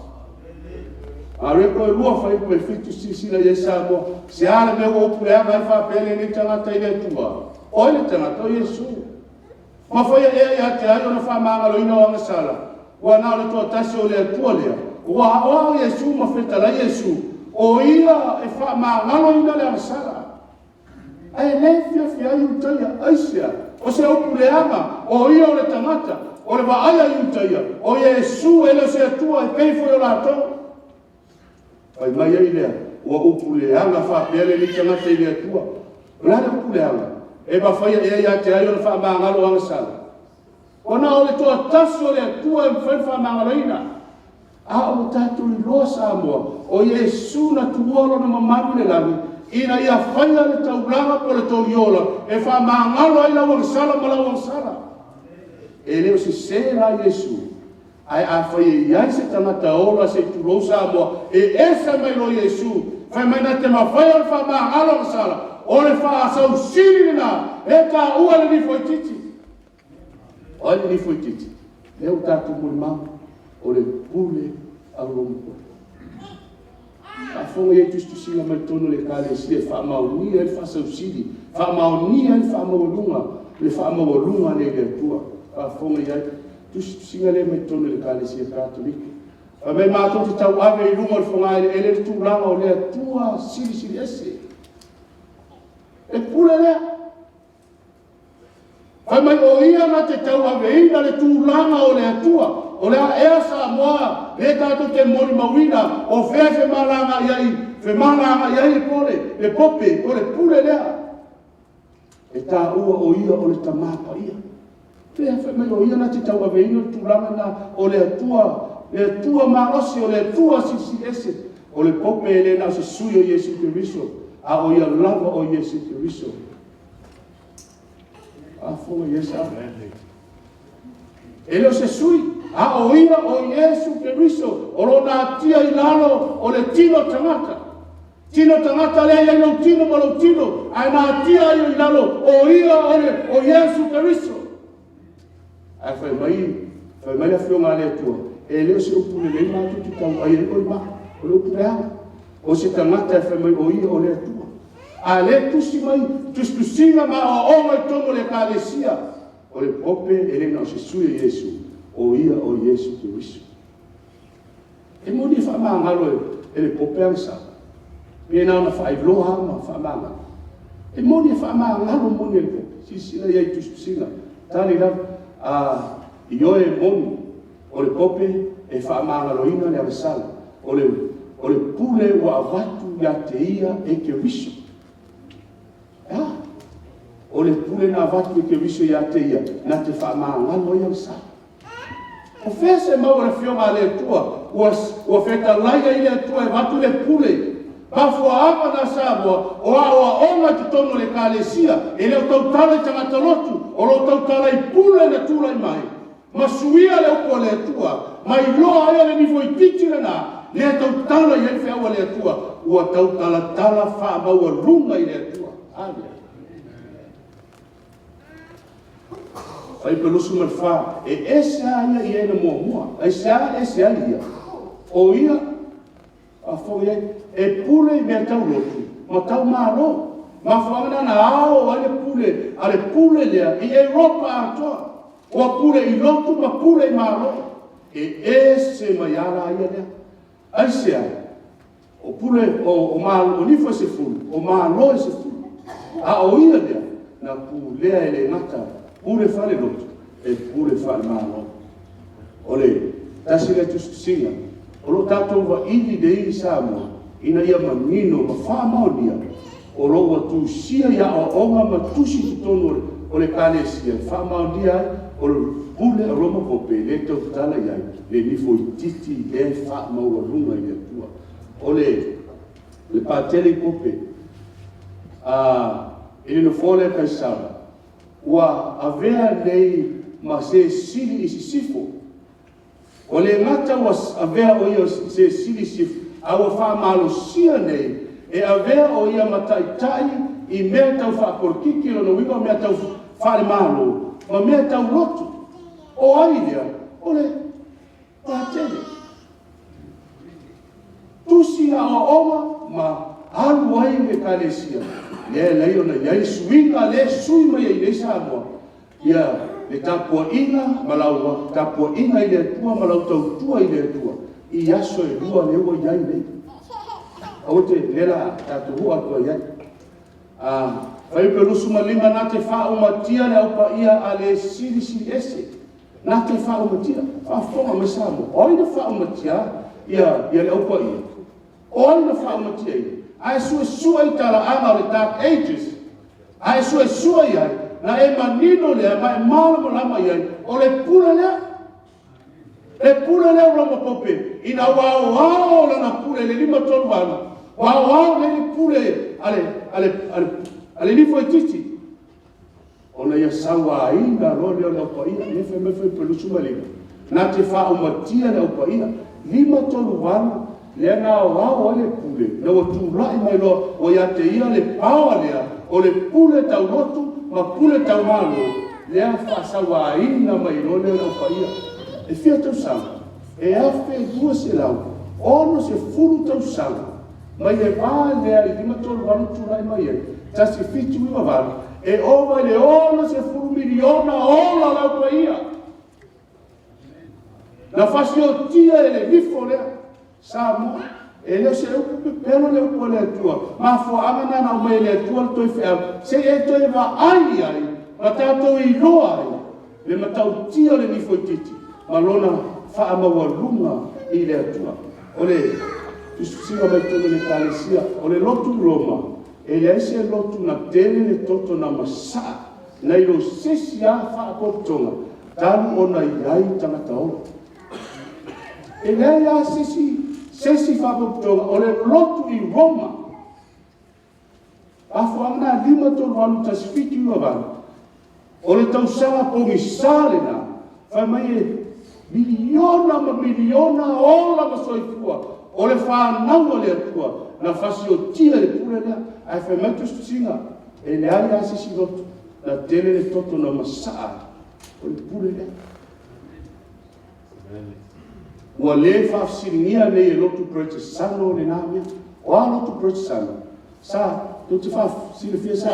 S1: A reko e lua whai koe whitu sisina i sa moa, se ale me o upu le anga e whapele ni tangata i le atua. O le tangata o Iesu. Ma whai e a te ai o na whamangalo ina o anga sala. Ua nao le toa tasi o le atua lea. Ua o Iesu ma whetala Iesu. O ia e whamangalo ina le anga sala. Ai le fia i utaia aisia. O se upu le anga, o ia o le tangata, o le waaia i utaia, o Iesu ele o se atua e peifo i o lātou. Pai mai ai lea, o upu le anga whapeale ni tangata i le atua. O lana upu le anga, e ba whaia e ia te ai o le whamangalo anga sala. O na o le toa tasu o le atua e mwhai whamangalo ina. A o tātou i loa sa moa, o Iesu na tuolo na mamaru le lami, ina ia whaia le taulanga po le tauriola, e whamangalo ai lau ang sala ma lau ang sala. E leo se sera Iesu, ai a whaia iai se tangata ola se tulou sa moa, e esa mai lo Iesu, whai mai na te mawhaia le whamangalo ang sala, o le whaasau siri na, e ka ua le nifo i titi. O le nifo i titi, leo tātou muli mau, o le pule au rompo. A fonga e tustusinga mai tono le kalesia, whaamaunia e whasausiri, whaamaunia e whaamaulunga, le whaamaulunga le le tua. A fonga e tustusinga le mai tono le kalesia katolika. A me mātou te tau ave i lunga le fonga e le tūlanga o le tua siri ese. E pule lea. Whai mai o ia na te tau ave ina le tūlanga o le tua. O lea ea sa moa, le tātou te mori mawina, o whea whe malanga iai e pole, le pope, o le pule lea. E tā ua o ia o le tamapa ia. Whea whe mai o ia na te tau aveina tūlanga na o le atua marosi, o le atua sisi ese. O le pope e le na se sui o Iesu Keriso, a o ia lava o Iesu Keriso. A fonga Iesa. E leo se sui. A o ia o Iesu Keriso, o lo nā tia i lalo o le tino tangata. Tino tangata le ia no tino ma lo tino, ai nā tia i lalo o ia o Iesu Keriso. Ai whai mai a whionga le atua. E leo se upule le mātu ki tau ai e oi ma, o le upule hanga. O se tangata e whai mai o ia o le atua. A le tusi mai, tustusinga ma o mai tomo le kālesia. O le pope e le na o se sui Iesu. O ia o Iesu Keriso. E moni whamangalo e le pope angsa. Me nao na whaivloha ma whamangalo. E moni whamangalo moni e le pope. Sisina iai tustusinga. Tani la i oe moni o le pope e whamangalo ina le amasala. O le pule wa avatu ya te ia e Keriso. O le pule na avatu e Keriso ya te ia na te whamangalo i amasala. O fese mau le whionga le tua, ua wheta laia i le tua e watu le pule. Pafua apa na Samoa, o awa onga ki tono le kalesia, e leo tau tala i tangata lotu, o lo tau tala i pule na tula i mai. Ma suia le upo le tua, ma i loa aia le nifo i titire na, le tau tala i ele whiawa le tua, ua tau tala wha maua runga i le tua. Alia. Ai pelusu mal fa e esa ia ia na moa esa ia o ia a foi e pule me tau lotu ma tau maro ma fanga na ao ale pule le i Europa ato o pule i lotu ma pule maro e ese maiala ia le asia o pule o malo ni fosse fu o malo se fu a o ia le na pule ele ngata pure fare lotu e pure fare malo. Ole, tasi le tustusinga. O lo tātou wa ini de i Samoa, ina ia manino ma whamaunia. O lo wa tu sia ia o onga ma tusi tutono o le kalesia. Whamaunia o le pule a roma pope le tau tala iai le nifo I titi le wha mauralunga I le atua o le patele pope ele no fole kaisara ua avea nei ma se sili I sifo o le ngata ua avea o ia se sili sifo aua wha malosia nei e avea o ia mataitai I mea tau wha porkiki no winga o mea tau wha le malo ma mea tau lotu o ailea o le patele tusi a oma ma alu ai me kalesia le lei ona iai suinga le sui mai ai le Samoa ia le tapua inga malaua tapua inga I le atua malau tau tua I le atua I aso e lua le ua iai nei au te lela tatu hua tua iai whai pelusu malima na te wha umatia le au pa ia a le siri ese na te wha umatia wha fonga me Samoa oi na wha umatia ia le au pa ia oi na wha umatia ia ai sua I tala anga o le dark ages ai sua iai na e manino lea ma e malama lama iai o le pula lea roma pope ina wao lana pule le 5 tolu ana wao le pule ale lifo titi ona ia sawa ainda role o le opaia me foi pelusu malima na te wha umatia le opaia 5 tolu ana le nga wao le pule na o tulai mai lo o ia te ia le pawa lea o le pule tau lotu ma pule tau malo le a whasawa ina mai lo le opaia e fia tau sanga e afe 2 se lau ono se furu tau sanga mai e vā lea I 5 tolu ana tulai mai e tasi fitu I wawara e o mai le ono se furu miliona ola la opaia na fasio tia e le vifo lea Samoa e leo se upu pepelo le upu le atua ma fo amana na umei le atua toi fea se e toi va ai ma tatou I loa ai le matau tia le nifo titi ma lona wha amawalunga I le atua o le tusinga mai tonu le talesia o le lotu Roma e le aise lotu na tele le toto na masa na ilo sesi a wha akotonga talu ona iai tangata ora e le ia sesi whapotonga o le lotu I Roma afo ana 5 tolu anu tasifiti ua vana o le tausanga pongi salena whai mai e miliona ola ma soifua o le whanau o le atua na whasio tia le pule lea ai whai mai tusinga e le ai a sesi lotu na tele le toto na masaa o le pule lea ua lē faafasilingia nei e lotu proitesano o lenā mea o a lotu proitesano sa to te faasilifia sa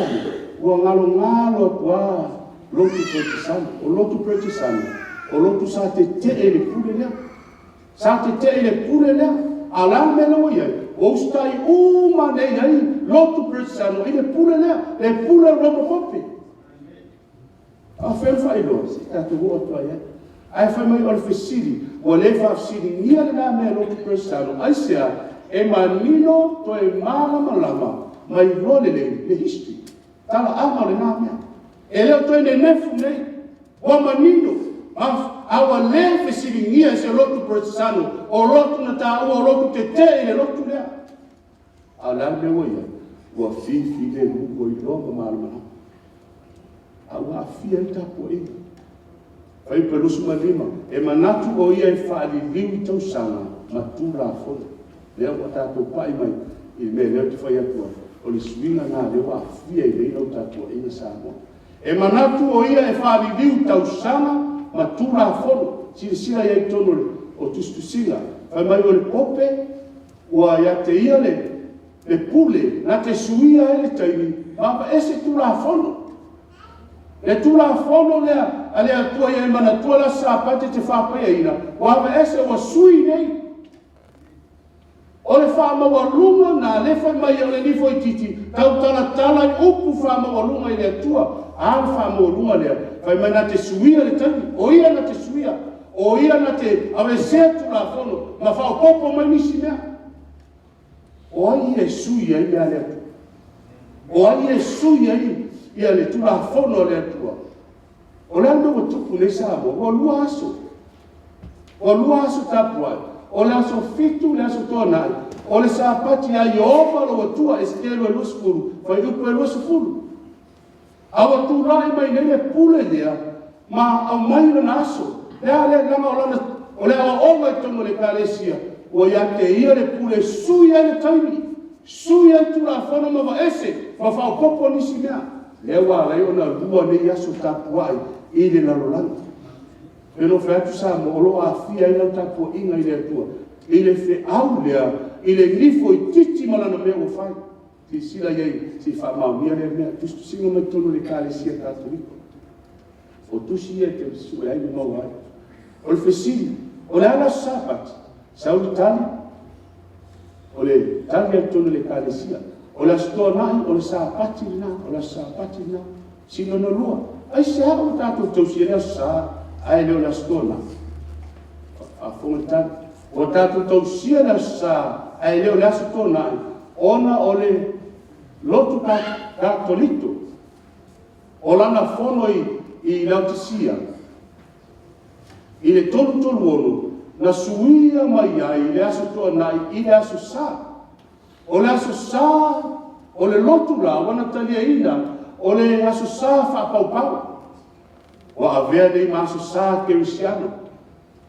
S1: ua galogalo atu lotu proitesano o lotu sa tetee le pule lea sa tetee le pule lea ala me laua iai o ustai uma nei ai lotu proitesano I le pule lea le pule roma pope afeu faailoa se tatou atua iai ai fai mai o le fesili ua lē faafasilingia lenā mea lotu proitesano ai sea e manino toe malamalama mai lo le history tala ama o lenā mea e leo toe nenefu nei ua manino aua lē fesilingia se lotu proitesano o lotu na tāua o lotu tetee I le lotu lea ala me ua ia ua fifi le lugo I loga malamalama aua afia I tapuaʻiga fai pelusu malima e manatu o ia e whaaliliu I tausanga ma tūlafona lea ua tātou pai mai I me leo te whai atua o le suinga nā leo afia I leila o tātou inga Samoa e manatu o ia e whaaliliu tausanga ma tūlafona sila iai tono o tustusinga fai mai o le pope ua ia te ia le pule na te suia e le taimi ma ese tūlafona le tūlafona lea a le atua ia manatua la sapate te whapaia ina o ava ese ua sui nei o le whaamawalunga na le whai mai o le nifo I titi tau tala I upu whaamawalunga I le atua a whaamawalunga lea whai mai na te suia le tani o ia na te suia o ia na te awe sea tūlafono ma whaopopo mai nisi mea o ai e sui ai a le atua o ai e sui ai ia le tūlafono le atua O le ando tupu le Samoa, o lua aso. O lua aso tapu ai. O le aso fitu le aso tona ai. O le sapati ai ofa lo atua eskelo e luskuru. Fai upu e luskuru. Awa tu rai mai nele pule lea. Ma au mai na aso. Lea le lama o lana. O le awa oma i tongo le kalesia. O ia te ia le pule suia le taimi. Suia tu la fono ma ese. Fa fa popo nisi mea. Lea wa lai ona lua ne aso tapu ai. Ile la rolanda. E no fe atu sa mo lo a fia ina tapu inga ile atua. Ile fe au lea. Ile grifo i titi malana mea o fai. Ti sila iei si fa maumia le mea. Tustu singa mai tonu le kalesia katoliko. O tusi e te su e ai mau ai. O le fesili. O le ala sabat. Sauli tali. O le tali ai tonu le kalesia. O le astoa nai. O le sapati na. O le sapati na. Sino no lua. Ai se hao tātou tausi rea sa. Ai leo le astoa na. A fonga tali. O tātou tausi rea sa. Ai leo le astoa nai. Ona o le lotu katolito. O lana fono i Laodicea. I le tolu onu. Na suia mai ai le aso toa nai i le aso sa. O le aso sa. O le lotu la wana talia ina. O le aso sa fa pau pau. O avea dei ma aso sa kerisiano.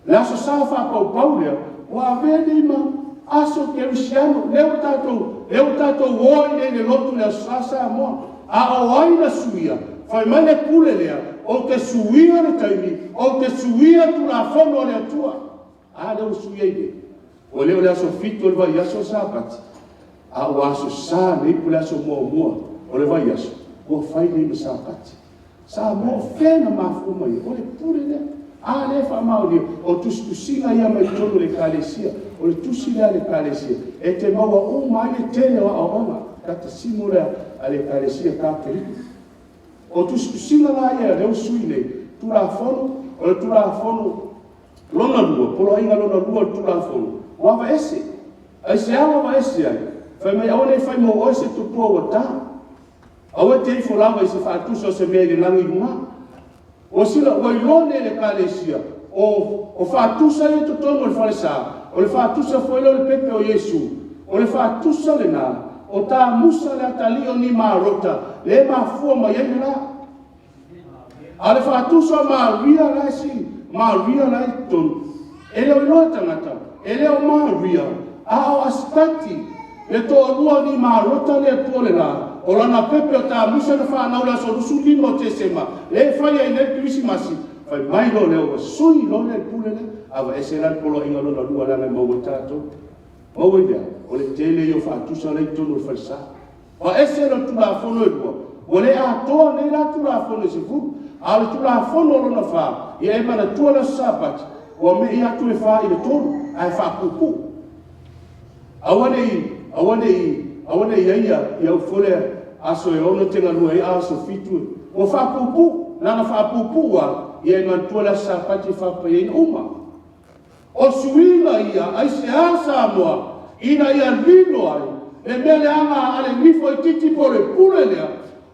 S1: Le aso sa fa pau pau lea. O avea dei ma aso kerisiano. Leo tatou oi le lotu le aso sa moa. A o ai na suia. Fai mai le pule lea. O te suia le taimi. O te suia tu la fono le atua. A leo suia ide. O leo le aso fito le vai aso sapati. A o aso sa nei pule aso mua. O le vai aso. O fai nei ma sapati. Sa mo fena mafu mai. O le pule lea. A le fa mauri. O tusinga ia mai tonu le kalesia. O le tusinga le kalesia. E te maua o mai le tele wa aonga. Kata simura ale kalesia katolika. O tusinga la ia leo sui nei. Tura fono. O le tura fono. Lona lua. Polo inga lona lua tura fono. Wava ese. Ai se awa wa ese ai. Fai mai aone fai mo oise tupua wa ta. Awe te ifo lava i se whaatusa o se mea le langi lunga. O sila wailone le kalesia. O whaatusa e totono le whalesa. O le whaatusa foilo le pepe o Yesu. O le whaatusa le nā. O tā musa le atalio ni marota. Le mafua ma yene la. A le whaatusa Maria la si. Maria la i tonu. Ele o iloa tangata. Ele o Maria. A o asitati. Le to lua ni marota le tole la. O lana pepe o tā musa na whanau la so rusu limo te sema. Le whai ai le pirisi masi. Whai mai lo leo wa sui lo le pule le. Awa ese lan polo inga lo na lua lana maua tātou. Maua idea. O le tele i o whaatusa le tonu whalisa. Wa ese lo tula fono e lua. O le a toa ne la tula fono se furu. A le tula fono lo na wha. Ia e mana tua la sabat. O me i atu e wha i le tonu. Ai wha pupu. Awane i aia i au fole aso e ono tenga lua i aso fitu. O wha pupu. Nana wha pupu wa. Ia e mana tua la sabat i wha pa i uma. O suinga ia. Ai se asa moa. Ina ia lino ai. Le mele anga ale nifo i titi pole pule lea.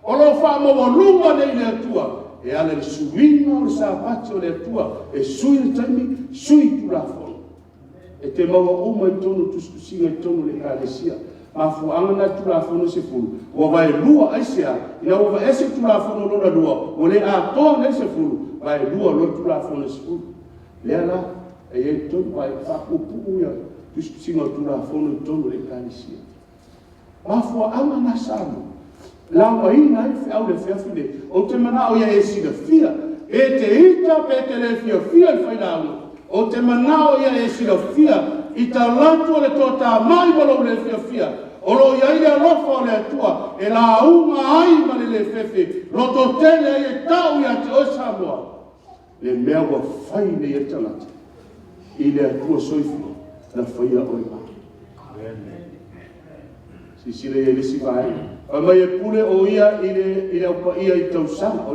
S1: O lo wha mawa lunga nei le atua. E ale le suinga o le sapati o le atua. E sui le taimi, sui tu la fono. E te maua uma i tonu tustusinga i tonu le kalesia. Ma fuanga na tu la fono se fulu. Wa vai lua aisea. Ina wa ese tu la fono lona lua. O le a toa ne se fulu. Vai lua lo tu la fono se fulu. Le ala, e e tonu vai whakupu ia. Tustusinga tu la fono i tonu le kalesia. Ma fuanga na samu. Lawa ina i fe au le feafine. O te mana o ia e sina fia. E te ita pe te le fia i whainau. O te mana o ia e sina fia. I ta latu le tō tā mai walo le fia. O lo ia ia rofa o le atua. E la unga ai male le fefe. Roto tele e tau ia te o Samoa. Le mea wa whaine e tangata. I le atua soifu. Na whaia o i maki. Si sile e lisi vai. Mai e pule o ia i le upa ia i tau sama.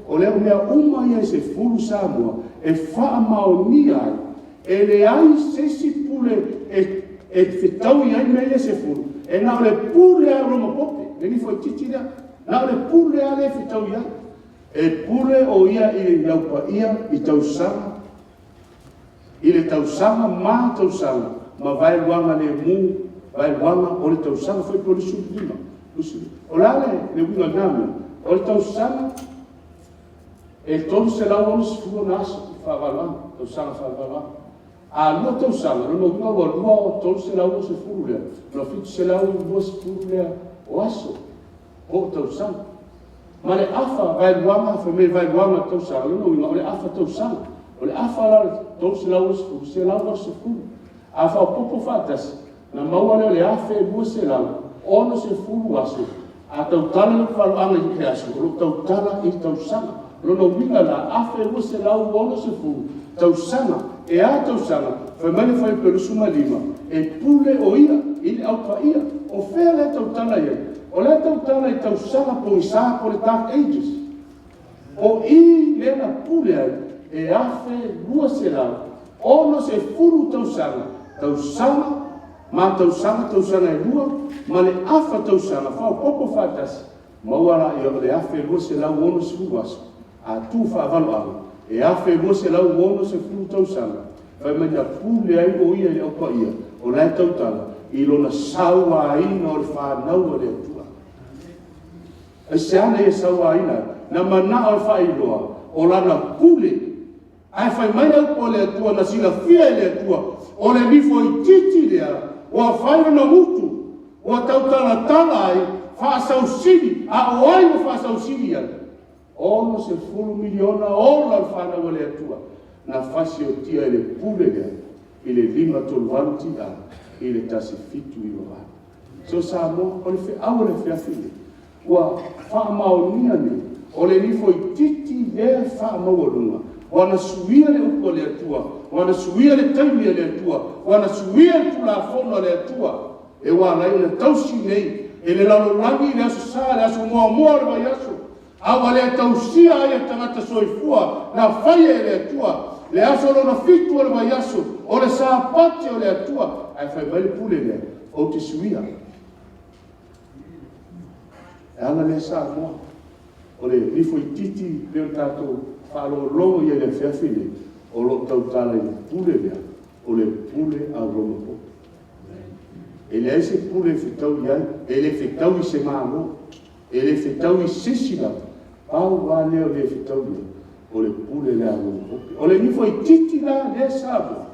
S1: O le mea uma ia se fulu Samoa. E wha maoni ai. E le ai sesi pule e whetau i ai mea se fulu. E nao le pule a roma pope. E ni foi titi rea. Nao le pule a le whetau i ai. e pule o ia i laupa ia i tausanga, i le tausanga ma tausanga, ma vai luanga le mu, vai luanga o le tausanga foi po le sulima. O lale le winga nami, o le tausanga, e tonu se lau onu se fuga naso, whavalanga, tausanga whavalanga. A lua tausanga, no winga wa lua o tonu se lau onu se fuga lea, no fitu se lau onu lua se fuga lea o aso, o tausanga. Ma le afa vai luanga, fa me vai luanga tausanga, no winga o le afa tausanga, o le afa la tonu se lau onu se fuga, afa o popo fatasi, na maua le afe lua se lau, ono se fulu aso, a tautala le whaluanga i ke aso, o tautala i tausanga, lono winga la afe lua se lau ono se fulu, tausanga, e a tausanga, whamane whai perusuma lima, e pule o ia, i le aupa ia, o whea le tautala ia, o le tautala i tausanga po i saa po le Dark Ages, o i le na pule ai, e afe lua se lau, ono se fulu tausanga, tausanga, ma tausanga e lua, ma le afa tausanga, whao popo whatasi, mauara i o le afe lua se lau ono se fulu aso, a tu whaavalo anga, e afe lua se lau ono se fulu tausanga, whai mai a pule ai o ia i aupa ia, o lai tautanga, i lona saua aina o le whanau o le atua. E se ana e saua aina, na mana o whailoa, o lana pule, ai whai mai au po le atua, na sila fia le atua, o le nifo i titi lea, o a whaira na mutu, o a tautala tala ai, whaasausini, a o ai o whaasausini ai. Ono se fulu miliona ola al whanau le atua, na whasi o tia ele pule lea, i le lima tolu waluti a, i le tasi fitu i o vana. So sa mo, o le whi au le whi afile, ua wha maonia ne, o le nifo i titi lea wha maurunga, wana suia le upo le atua, wana suia le taimia le atua, wana suia le tulafono le atua, e wana i le tausi nei, e le lalolangi le aso sa, le aso mua le vai aso, awa le tausia ai e tangata soifua, na whaia le atua, le aso lona fitu le vai aso, o le saapate o le atua, ai whai mai le pule le, o te suia. E ana le sa moa, o le nifo i titi le o tātou, whaalo longo ia le whiawhine, o lo tautala i pule lea, o le pule a longo po. E le aise pule whitau i ai, e le whitau i se maano, e le whitau i sesila, pau wā leo le whitau i, o le pule lea longo po. O le nifo i titi la le sabo,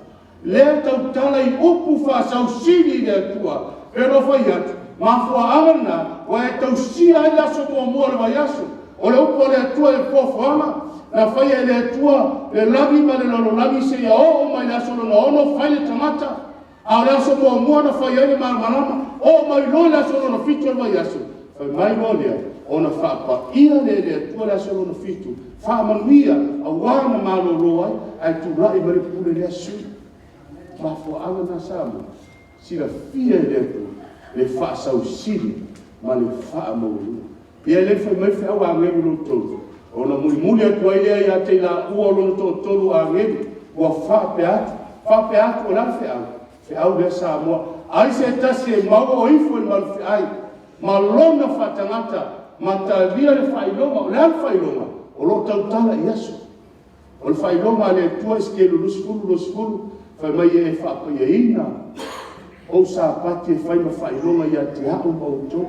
S1: lea tautala i upu whaasau siri le atua, pero whai atu, mafua angana, wa e tausia i aso mua le vai aso, o le upo le atua e pofoanga, na whaia le atua, le lagi ma le lololagi se ia o mai le aso lona ono, whai le tangata, a le aso mua na whaia le marama, o mai lo le aso lona fitu al vai aso, whai mai lo lea, o na whaapa ia le atua le aso lona fitu, whaamanuia, a wana malo loai, ai tu rai mare pule le asu, ma fua anga na sama, sila fia le atua, le whaasau siri, ma le whaamauru. Ia le whai mai whiau a ngeru lo tolu. O na muli atua ia ia te la ua lo tolu a ngeru. Ua whape atu o la whiau. Whiau le sa moa. Ai se tasi e maua o ifo e malu whiai. Ma lona whatangata. Ma ta lia le whailonga. O le al whailonga. O lo tautala i aso. O le whailonga le tua iskelu lo skulu. Whai mai e whapa ia ina. O sa pati e whai ma whailonga ia te hau mau tolu.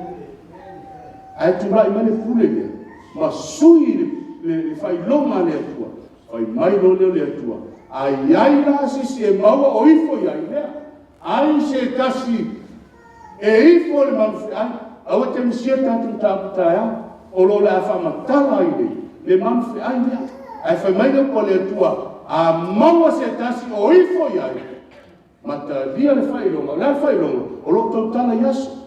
S1: Ai tu lai mane pule lea, ma sui le whai longa le atua, whai mai lo leo le atua, ai la sisi e maua o ifo iai lea, ai se kasi e ifo le manufi ai, au te misia tatu taputai o lo le a whamatala ai le manufi ai lea, ai whai mai leo po le atua, a maua se kasi o ifo iai, ma ta lia le whai longa, le whai longa, o lo tautala iaso,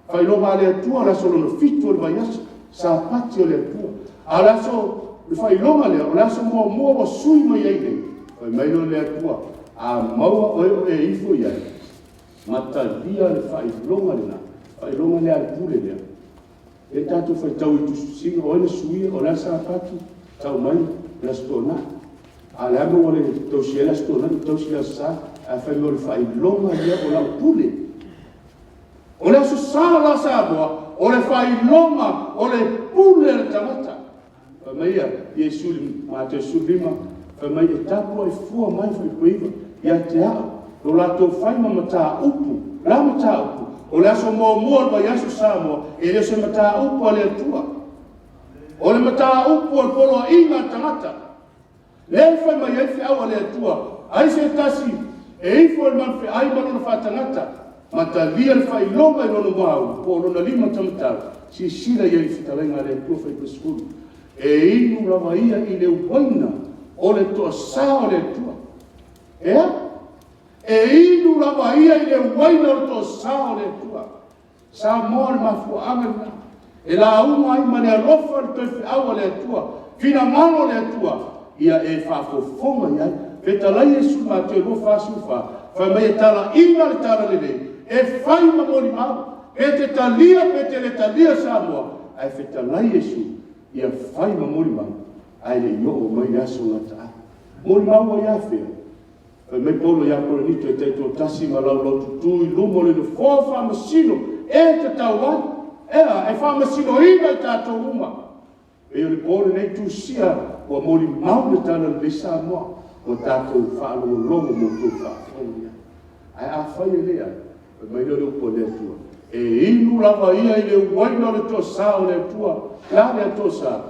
S1: fai longa le atua, la solo no fitu o le vai aso, sa pati o le atua. A la so, fai longa le, o la so mua o sui mai ai le, fai mai lo le atua, a maua o e ifo iai. Mata lia le fai longa le na, fai longa le al pule le. E tatu fai tau i tu singa, o le sui, o la sa pati, tau mai, la stona. A le amo o le tausi e la stona, tausi la sa, a fai lo le fai longa le o la pule. O le aso sala la sa moa, o le whai longa, o le pule le tangata. Whamaia, Iesu Mātou Sulima, whamaia tapu ai fua mai whaikuiva, ia te ao, o lātou whaima mata upu, la mata upu, o le aso mua wa Iasu Samoa, e le se mata upu a le atua. O le mata upu al polo a inga tangata. Le whaima iai whi au a le atua, ai se tasi, e ifo al man whi ai malona whatangata, mata lia le whai longa i lono mau, po lona lima tamatau, si sila iai whitalenga le atua whai pasukuru. E inu rawa ia i le waina, o le toa sa o le atua. Ea? E inu rawa ia i le waina o le toa sa o le atua. Sa moa le mafua angana. E la unga ai mane alofa le toi whiaua le atua. Fina mano le atua. Ia e whafofonga iai. Petalai e su ma te ro whasufa. Whamai tala ina le tala lele. E whai mamori mau. E te talia pe te le talia Samoa. Ai fetalai e su. Ia whai mamori mau. Ai le yo o mai aso ngata. Mori mau ai awhia. Mai polo ia kore nito e teito tasi ma lau lau tutui lumo le no fōwha masino. E te tau ai. Ea, e wha masino ina i tātou uma. E o le polo nei tu sia o mori mau le tana le Samoa. O tātou whaalogo longo mo tō whaafong ia. Ai a whai e lea. Mai leo upo le tua. E inu lava ia i le waina le tō sa o le tua. La le tō sa.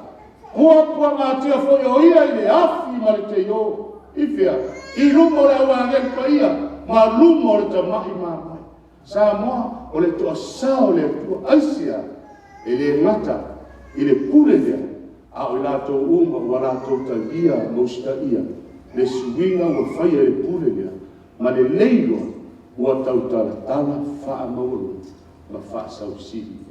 S1: Kua ngā tia fwoi o ia i le afi ma le te yo. Ifea, i lumo le awa ngel pa ia, ma lumo le ta mahi mai. Sa moa, o le toa sa o le tua aisia, e le ngata, i le pule lea, a o lātou uma, wa lātou ta ia, mausta ia, le suinga wa whaia le pule lea, ma le leilo, ua tau tala tala, wha mauro, ma wha sausiri.